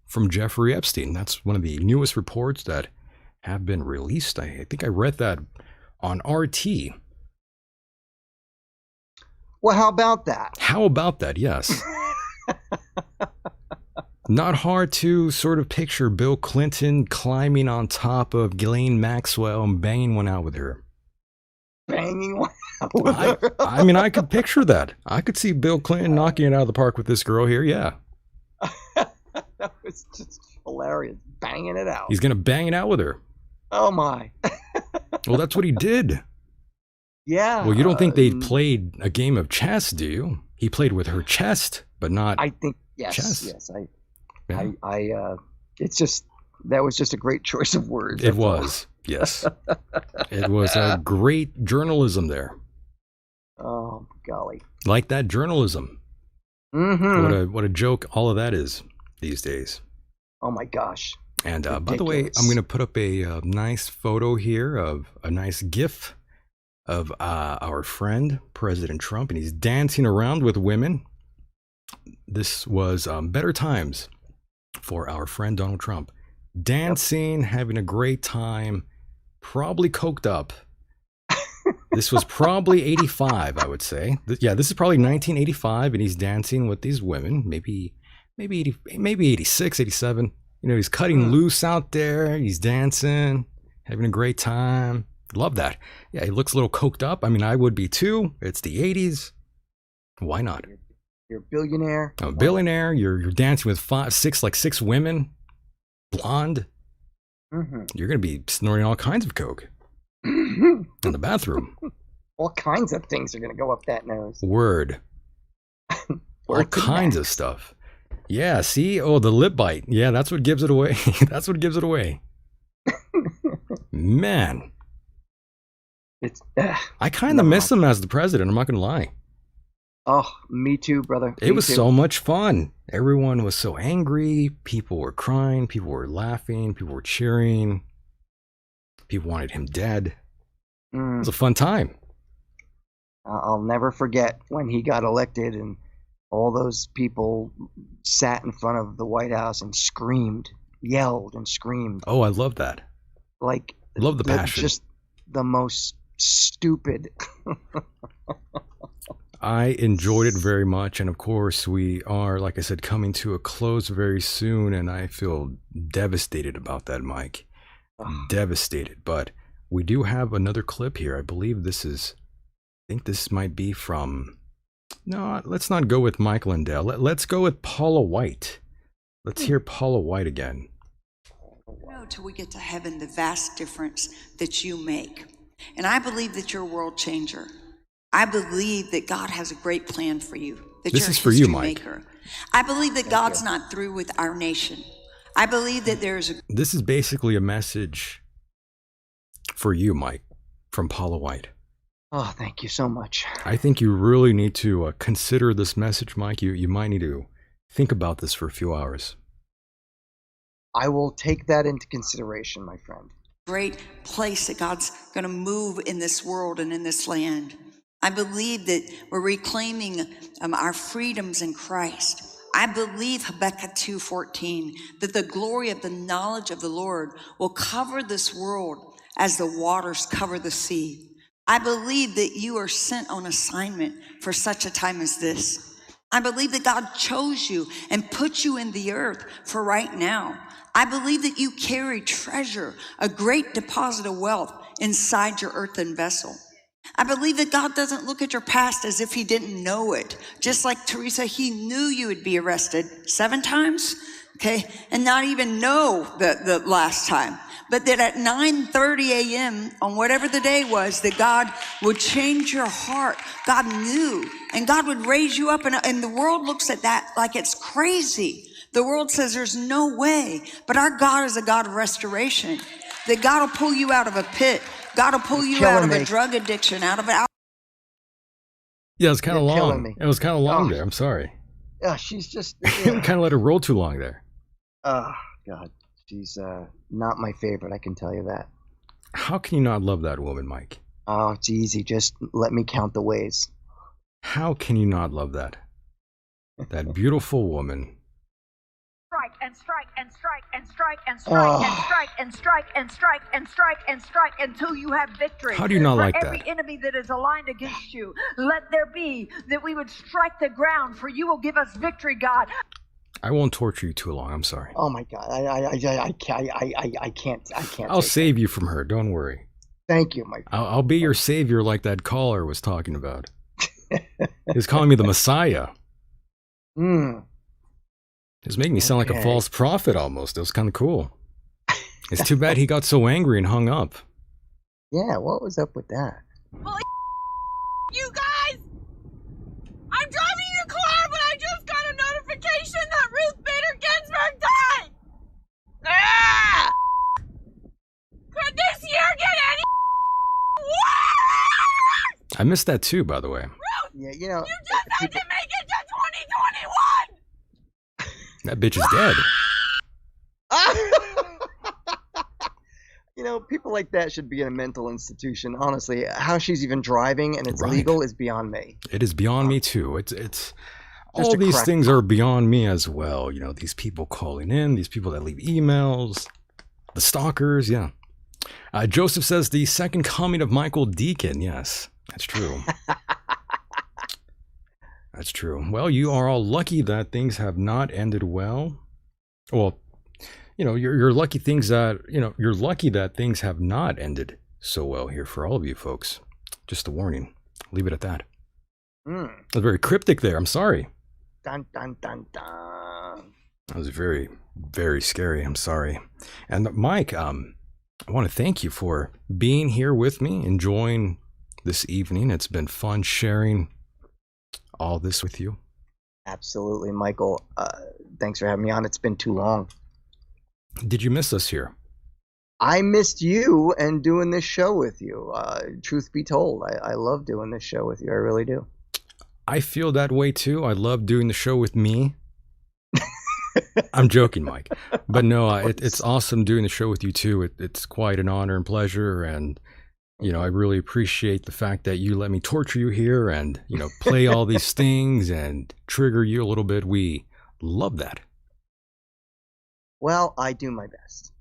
from Jeffrey Epstein. That's one of the newest reports that have been released. I think I read that on RT. Well, how about that? How about that? Yes. Not hard to sort of picture Bill Clinton climbing on top of Ghislaine Maxwell and banging one out with her. Banging one out with her? I mean, I could picture that. I could see Bill Clinton knocking it out of the park with this girl here. Yeah. That was just hilarious. Banging it out. He's going to bang it out with her. Oh, my. Well, that's what he did. Yeah. Well, you don't think they played a game of chess, do you? He played with her chest, but not I think, yes. chess. Yes. Yeah. It's just, that was just a great choice of words. It was. Yes. It was a great journalism there. Oh, golly. Like that journalism. Mm-hmm. What a joke all of that is these days. Oh, my gosh. And by the way, I'm going to put up a nice photo here of a nice GIF of our friend, President Trump, and he's dancing around with women. This was better times for our friend Donald Trump. Dancing, having a great time, probably coked up. This was probably 85, I would say. Yeah, this is probably 1985, and he's dancing with these women, maybe 86, 87. You know, he's cutting loose out there. He's dancing, having a great time. Love that. Yeah, he looks a little coked up. I mean, I would be too. It's the 80s. Why not? You're a billionaire. I'm a billionaire. You're dancing with 6 women, blonde. You're going to be snorting all kinds of coke in the bathroom. All kinds of things are going to go up that nose. Word. All kinds of stuff. Yeah, see? Oh, the lip bite. Yeah, that's what gives it away. That's what gives it away. Man. I kind of miss him as the president. I'm not going to lie. Oh, me too, brother. It was so much fun. Everyone was so angry. People were crying. People were laughing. People were cheering. People wanted him dead. It was a fun time. I'll never forget when he got elected and all those people sat in front of the White House and screamed, yelled and screamed. Oh, I love that. Like, love the passion. Just the most stupid. I enjoyed it very much. And of course, we are, like I said, coming to a close very soon. And I feel devastated about that, Mike. Devastated. But we do have another clip here. I believe this is, I think this might be from, no, let's not go with Mike Lindell. Let's go with Paula White. Let's hear Paula White again. Know till we get to heaven the vast difference that you make. And I believe that you're a world changer. I believe that God has a great plan for you. That This you're is a for you, history Myke. maker. I believe that God's not through with our nation. I believe that there's a This is basically a message for you, Myke, from Paula White. Oh, thank you so much. I think you really need to consider this message, Myke. You might need to think about this for a few hours. I will take that into consideration, my friend. great place that God's going to move in this world and in this land. I believe that we're reclaiming our freedoms in Christ. I believe Habakkuk 2:14, that the glory of the knowledge of the Lord will cover this world as the waters cover the sea. I believe that you are sent on assignment for such a time as this. I believe that God chose you and put you in the earth for right now. I believe that you carry treasure, a great deposit of wealth inside your earthen vessel. I believe that God doesn't look at your past as if he didn't know it. Just like Teresa, he knew you would be arrested 7 times, okay, and not even know the last time. But that at 9:30 a.m. on whatever the day was, that God would change your heart. God knew, and God would raise you up, and the world looks at that like it's crazy. The world says there's no way, but our God is a God of restoration. That God will pull you out of a pit. God will pull you out of a drug addiction, out of it. Yeah, it was kind of You're killing long. me. It was kind of long Oh. there. I'm sorry. Yeah, she's just. Kind of let her roll too long there. Oh, God. She's not my favorite, I can tell you that. How can you not love that woman, Myke? Oh, it's easy. Just let me count the ways. How can you not love that? That beautiful woman. Strike and strike and strike and strike and strike and strike and strike and strike and strike and strike until you have victory. How do you not like every that? enemy that is aligned against you, let there be that we would strike the ground, for you will give us victory, God. I won't torture you too long. I'm sorry. Oh my God, I can't. I'll take save you from her. Don't worry. that. Thank you, Myke. I'll be your savior, like that caller was talking about. He's calling me the Messiah. It's making me sound like a Okay. false prophet almost. It was kind of cool. It's too bad he got so angry and hung up. Yeah, what was up with that? Well, you guys, I'm driving your car, but I just got a notification that Ruth Bader Ginsburg died. Ah! Could this year get any worse? I missed that too, by the way. Yeah, you know. You just had to make it to 2021. That bitch is dead. You know, people like that should be in a mental institution. Honestly, how she's even driving and it's Right. legal is beyond me. It is beyond me too. It's Just all a these crack things are beyond me as well. You know, these people calling in, these people that leave emails, the stalkers. Yeah. Joseph says the second coming of Michael Decon. Yes, that's true. That's true. Well, you are all lucky that things have not ended well. Well, you know, you're lucky you're lucky that things have not ended so well here for all of you folks. Just a warning. Leave it at that. That was very cryptic there. I'm sorry. Dun, dun, dun, dun. That was very, very scary. I'm sorry. And Myke, I want to thank you for being here with me, enjoying this evening. It's been fun sharing all this with you. Absolutely, Michael. Thanks for having me on. It's been too long. Did you miss us here? I missed you and doing this show with you. Truth be told, I love doing this show with you. I really do. I feel that way too. I love doing the show with me. I'm joking, Myke. But no, it's awesome doing the show with you too. It's quite an honor and pleasure. And, you know, I really appreciate the fact that you let me torture you here and, you know, play all these things and trigger you a little bit. We love that. Well, I do my best.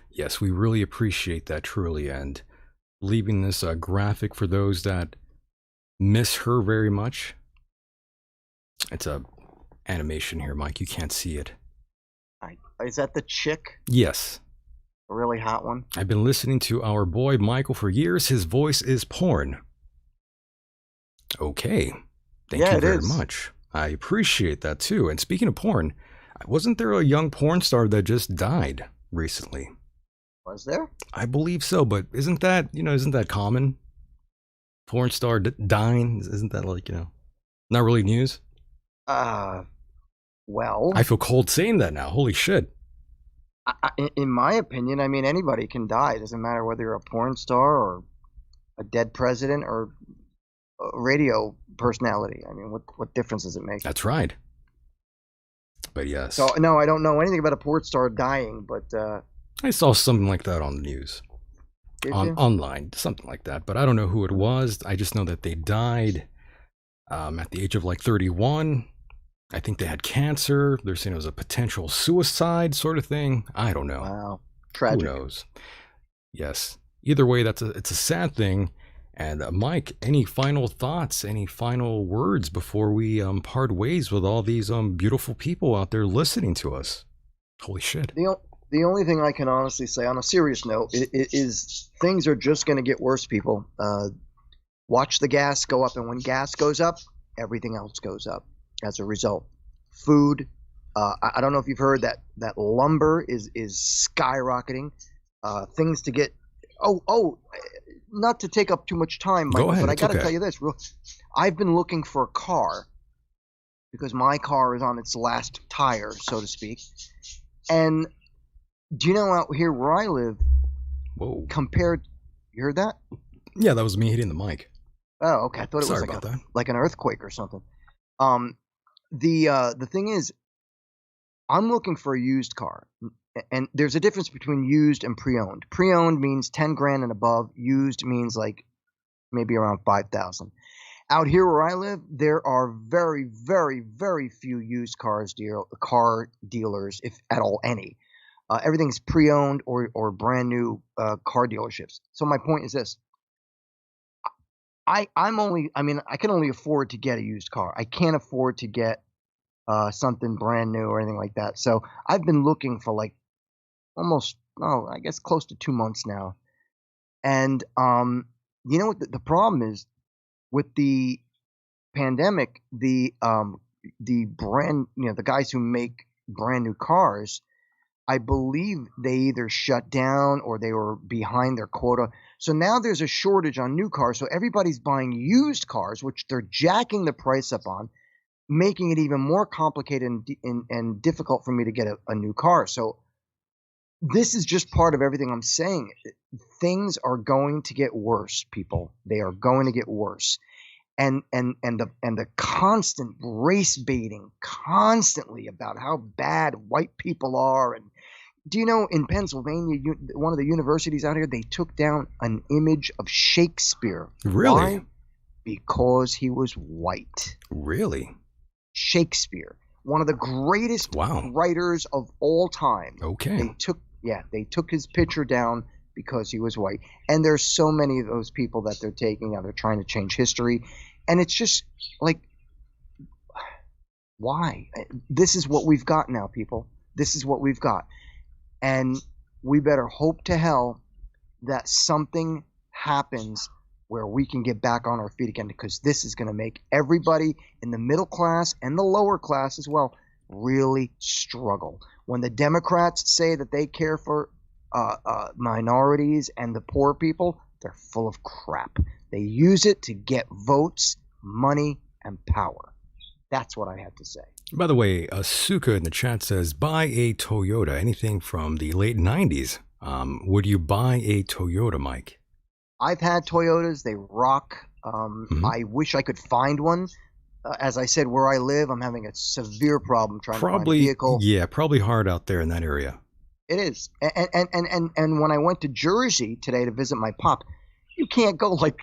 Yes, we really appreciate that truly. And leaving this graphic for those that miss her very much. It's a animation here, Myke. You can't see it. Is that the chick? Yes. A really hot one? I've been listening to our boy Michael for years. His voice is porn. Okay. Thank you very much. I appreciate that too. And speaking of porn, wasn't there a young porn star that just died recently? Was there? I believe so, but isn't that common? Porn star dying? Isn't that like, not really news? Well, I feel cold saying that now. Holy shit. In my opinion, I mean, anybody can die. It doesn't matter whether you're a porn star or a dead president or a radio personality. I mean, what difference does it make? That's right. But yes. So, no, I don't know anything about a porn star dying, but... I saw something like that on the news. Online, something like that. But I don't know who it was. I just know that they died at the age of like 31. I think they had cancer. They're saying it was a potential suicide sort of thing. I don't know. Wow. Tragic. Who knows? Yes. Either way, it's a sad thing. And Myke, any final thoughts, any final words before we part ways with all these beautiful people out there listening to us? Holy shit. The only thing I can honestly say on a serious note is things are just going to get worse, people. Watch the gas go up, and when gas goes up, everything else goes up as a result. Food, I don't know if you've heard that lumber is skyrocketing. Things to get, not to take up too much time, Michael, go ahead, but I got to okay. tell you this. I've been looking for a car because my car is on its last tire, so to speak. And do you know out here where I live, whoa, compared, you heard that? Yeah, that was me hitting the mic. Oh, okay. I thought it Sorry was about that. like an earthquake or something. The thing is, I'm looking for a used car, and there's a difference between used and pre-owned. Pre-owned means 10 grand and above. Used means like maybe around 5,000. Out here where I live, there are very, very, very few used car dealers, if at all any. Everything's pre-owned or brand new car dealerships. So my point is this. I can only afford to get a used car. I can't afford to get something brand new or anything like that. So I've been looking for like I guess close to 2 months now. And you know what the problem is with the pandemic, the brand, the guys who make brand new cars, I believe they either shut down or they were behind their quota. So now there's a shortage on new cars. So everybody's buying used cars, which they're jacking the price up on, making it even more complicated and difficult for me to get a new car. So this is just part of everything I'm saying. Things are going to get worse, people. They are going to get worse. And the constant race baiting constantly about how bad white people are. And do you know in Pennsylvania, one of the universities out here, they took down an image of Shakespeare. Really? Why? Because he was white. Really? Shakespeare, one of the greatest writers of all time. Okay. They took his picture down because he was white. And there's so many of those people that they're taking now. They're trying to change history. And it's just like, why? This is what we've got now, people. This is what we've got. And we better hope to hell that something happens where we can get back on our feet again, because this is going to make everybody in the middle class and the lower class as well really struggle. When the Democrats say that they care for minorities and the poor people, they're full of crap. They use it to get votes, money, and power. That's what I had to say. By the way, Asuka in the chat says, buy a Toyota, anything from the late 90s. Would you buy a Toyota, Myke? I've had Toyotas. They rock. I wish I could find one. As I said, where I live, I'm having a severe problem trying to find a vehicle. Yeah, probably hard out there in that area. It is. And when I went to Jersey today to visit my pop, you can't go like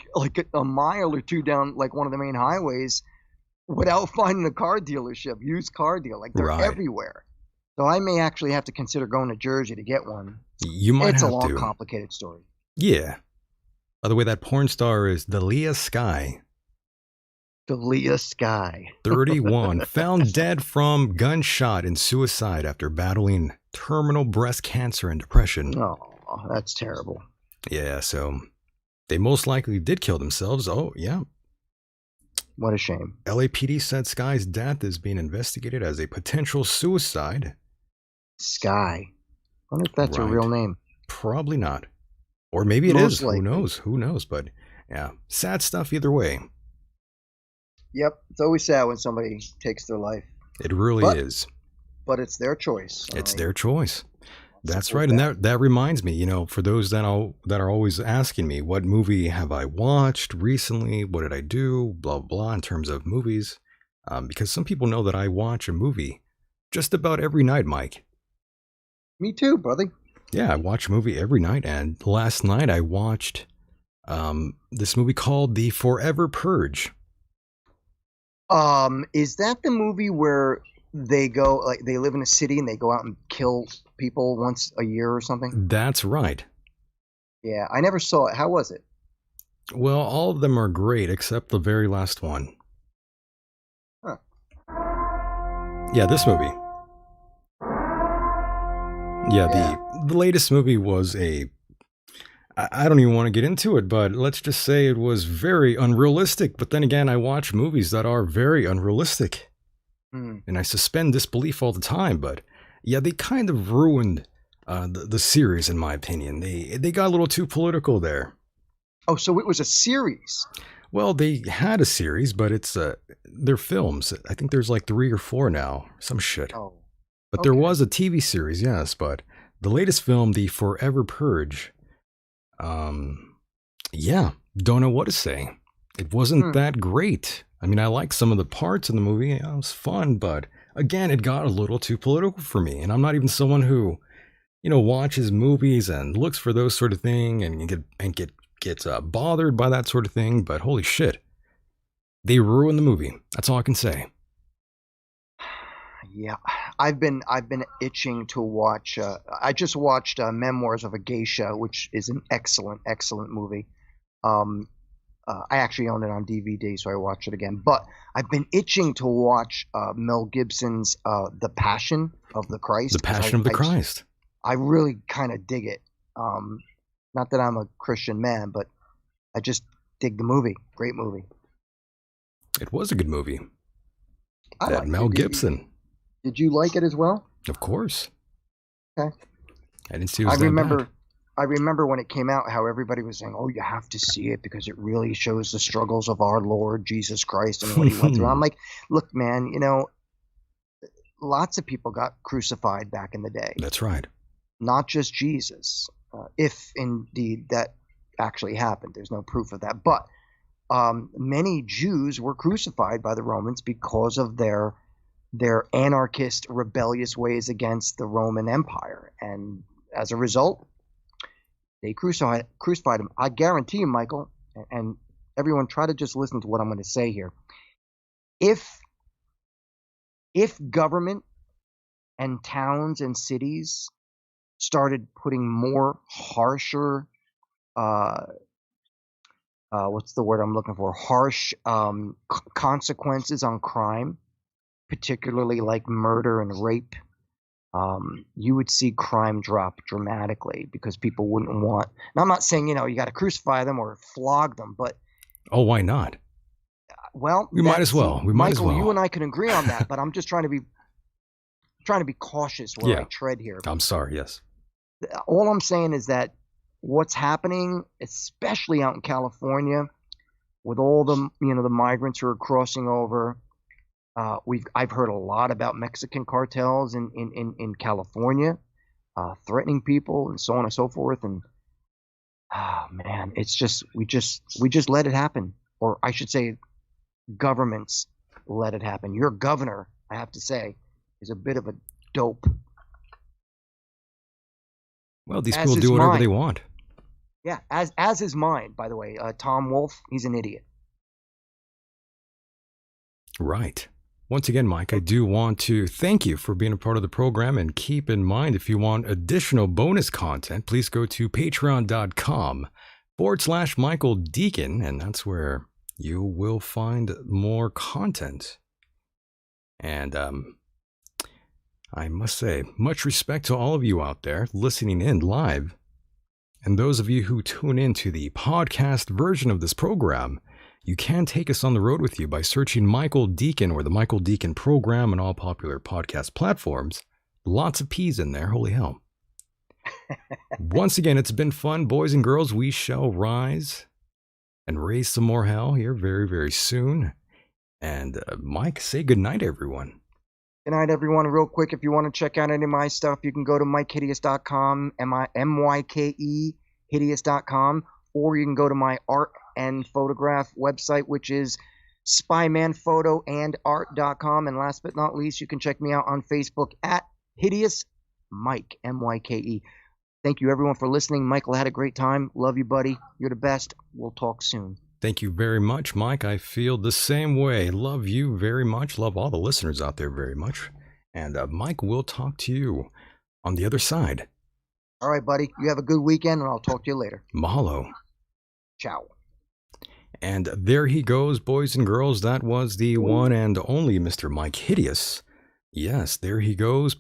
a mile or two down like one of the main highways without finding a car dealership, used car deal. Like they're everywhere. So I may actually have to consider going to Jersey to get one. You might It's have a long, to. complicated story. Yeah. By the way, that porn star is Dalia Sky. Dalia Sky. 31. Found dead from gunshot and suicide after battling terminal breast cancer and depression. Oh, that's terrible. Yeah, so they most likely did kill themselves. Oh, yeah. What a shame. LAPD said Sky's death is being investigated as a potential suicide. Sky. I wonder if that's a real name. Probably not. Or maybe it is. Who knows? Who knows? But Yeah, sad stuff either way. Yep, it's always sad when somebody takes their life. It really is. But it's their choice. It's their choice. That's right. And that reminds me, for those that are always asking me, what movie have I watched recently? What did I do? Blah, blah, in terms of movies. Because some people know that I watch a movie just about every night, Mike. Me too, brother. Yeah, I watch a movie every night. And last night I watched this movie called The Forever Purge. Is that the movie where they go, like, they live in a city and they go out and kill people once a year or something? That's right. Yeah, I never saw it. How was it? Well, all of them are great except the very last one. Huh. Yeah, this movie. Yeah, the latest movie was I don't even want to get into it, but let's just say it was very unrealistic. But then again, I watch movies that are very unrealistic. And I suspend disbelief all the time. But yeah, they kind of ruined the series, in my opinion. They got a little too political there. Oh, so it was a series? Well, they had a series, but they're films. I think there's like 3 or 4 now. Some shit. Oh. But there was a TV series, yes. But the latest film, The Forever Purge, yeah, don't know what to say. It wasn't that great. I mean, I like some of the parts in the movie. It was fun, but again, it got a little too political for me. And I'm not even someone who, watches movies and looks for those sort of thing and gets bothered by that sort of thing. But holy shit, they ruined the movie. That's all I can say. Yeah, I've been itching to watch. I just watched Memoirs of a Geisha, which is an excellent movie. I actually own it on DVD, so I watched it again. But I've been itching to watch Mel Gibson's The Passion of the Christ. The Passion of the Christ. I really kind of dig it. Not that I'm a Christian man, but I just dig the movie. Great movie. It was a good movie. I liked Mel Gibson. Did you like it as well? Of course. Okay. I didn't see it was that bad. I remember when it came out how everybody was saying, "Oh, you have to see it because it really shows the struggles of our Lord Jesus Christ and what he went through." I'm like, "Look, man, lots of people got crucified back in the day. That's right. Not just Jesus, if indeed that actually happened. There's no proof of that. But many Jews were crucified by the Romans because of their anarchist, rebellious ways against the Roman Empire. And as a result, they crucified him. I guarantee you, Michael, and everyone, try to just listen to what I'm going to say here. If government and towns and cities started putting more harsher, what's the word I'm looking for? Harsh consequences on crime, particularly like murder and rape, you would see crime drop dramatically because people wouldn't want. And I'm not saying, you got to crucify them or flog them, but. Oh, why not? Well, we might as well. Michael, you and I can agree on that, but I'm just trying to be cautious where I tread here. I'm sorry. Yes. All I'm saying is that what's happening, especially out in California, with all the the migrants who are crossing over. I've heard a lot about Mexican cartels in California, threatening people and so on and so forth. And man, it's just we just let it happen, or I should say, governments let it happen. Your governor, I have to say, is a bit of a dope. Well, these people do whatever they want. Yeah, as is mine, by the way. Tom Wolfe, he's an idiot. Right. Once again, Mike, I do want to thank you for being a part of the program, and keep in mind, if you want additional bonus content, please go to patreon.com/Michael Decon, and that's where you will find more content. And I must say, much respect to all of you out there listening in live, and those of you who tune in to the podcast version of this program. You can take us on the road with you by searching Michael Decon or the Michael Decon program on all popular podcast platforms. Lots of P's in there, holy hell. Once again, it's been fun, boys and girls. We shall rise and raise some more hell here very, very soon. And Myke, say goodnight, everyone. Good night, everyone. Real quick, if you want to check out any of my stuff, you can go to MykeHideous.com, M-Y-K-E, hideous.com, or you can go to my art and photograph website, which is spymanphotoandart.com. And last but not least, you can check me out on Facebook at Hideous Myke, M-Y-K-E. Thank you, everyone, for listening. Michael, I had a great time. Love you, buddy. You're the best. We'll talk soon. Thank you very much, Myke. I feel the same way. Love you very much. Love all the listeners out there very much. And Myke, we'll talk to you on the other side. All right, buddy. You have a good weekend, and I'll talk to you later. Mahalo. Ciao. And there he goes, boys and girls. That was the one and only Mr. Myke Hideous. Yes, there he goes.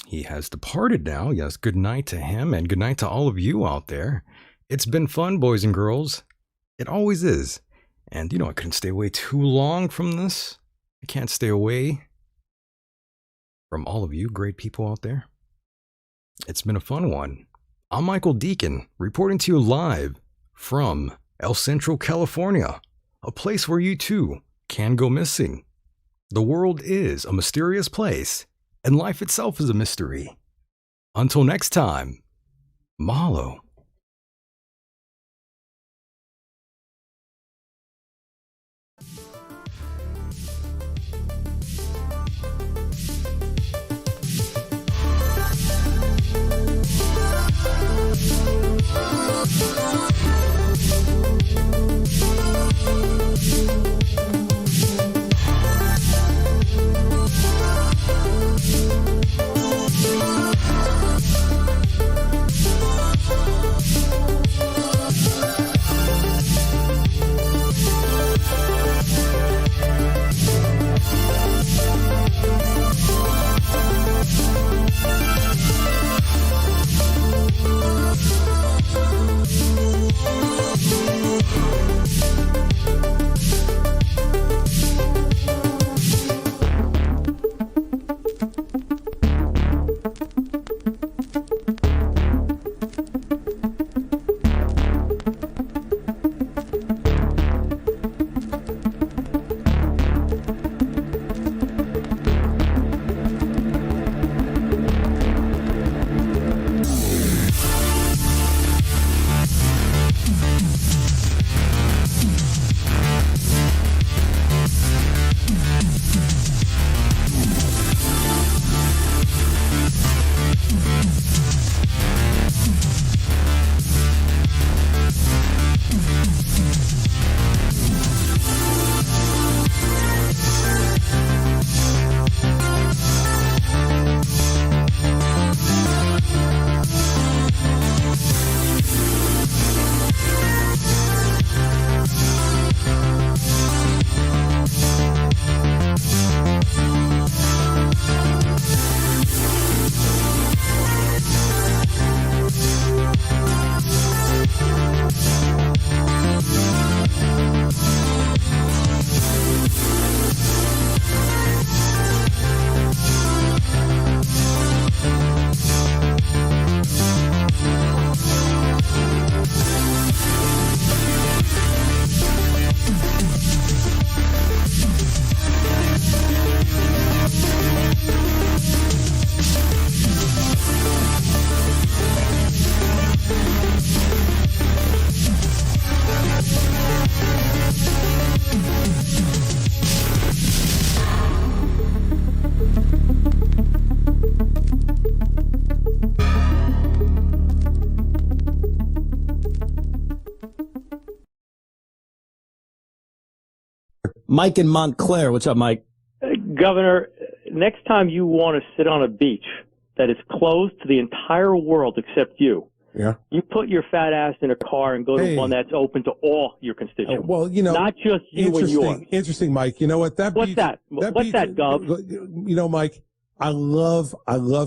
He has departed now. Yes, good night to him, and good night to all of you out there. It's been fun, boys and girls. It always is. And, you know, I couldn't stay away too long from this. I can't stay away from all of you great people out there. It's been a fun one. I'm Michael Decon, reporting to you live from El Centro, California, a place where you too can go missing. The world is a mysterious place, and life itself is a mystery. Until next time, mahalo. Mike in Montclair. What's up, Mike? Governor, next time you want to sit on a beach that is closed to the entire world except you, you put your fat ass in a car and go to one that's open to all your constituents. Well, you know, not just you and yours. Interesting, Mike. You know what? What's that? What's that, Gov? You know, Mike, I love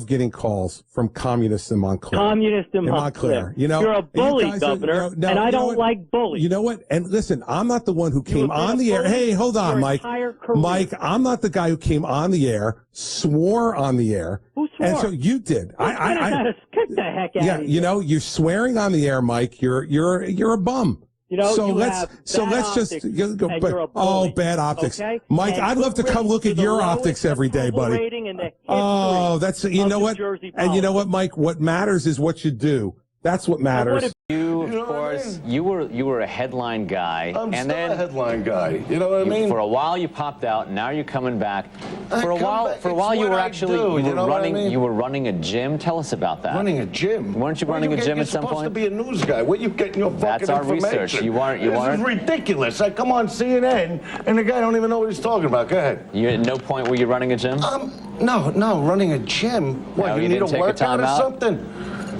getting calls from communists in Montclair. Communists in Montclair. You know, you're a bully, Governor, and I don't like bullies. You know what? And listen, I'm not the one who came on the air. Hey, hold on, Mike. Mike, I'm not the guy who came on the air, swore on the air. Who swore? And so you did. Get the heck out of here. Yeah, you know, you're swearing on the air, Mike. You're a bum. You know, so you let's have so bad let's just optics, go, and you're a bully, bad optics, okay? Mike. And I'd love to come look at the your lowest optics every day, approval buddy. rating in the Oh, history that's you of know New what, Jersey and you know politics. what, Mike. What matters is what you do. That's what matters. You, of course, you were a headline guy, I'm and still then a headline guy. You know what I mean? For a while, you popped out. Now you're coming back. For a while, back. you It's were what I actually do, you know what I running. mean? You were running a gym. Tell us about that. Running a gym? Weren't you running a gym at some You're supposed to point? be a news guy. Where you getting your fucking That's our information? research. You weren't. This is ridiculous. I come on CNN, and the guy don't even know what he's talking about. Go ahead. You at no point were you running a gym? No, running a gym. What, No, you you need didn't a take a workout or timeout? something?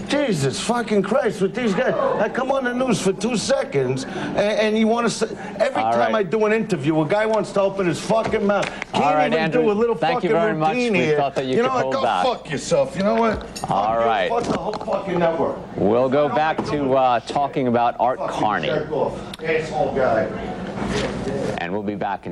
Jesus fucking Christ, with these guys. I come on the news for 2 seconds, and you want to say, every All time right. I do an interview, a guy wants to open his fucking mouth. Can't All right, even Andrew, do a little thank you fucking very much. routine We here. thought that you know could what? hold Go back. fuck yourself. You know what? All right. Fuck the whole fucking network. We'll go back to talking about Art Carney. Asshole guy. And we'll be back in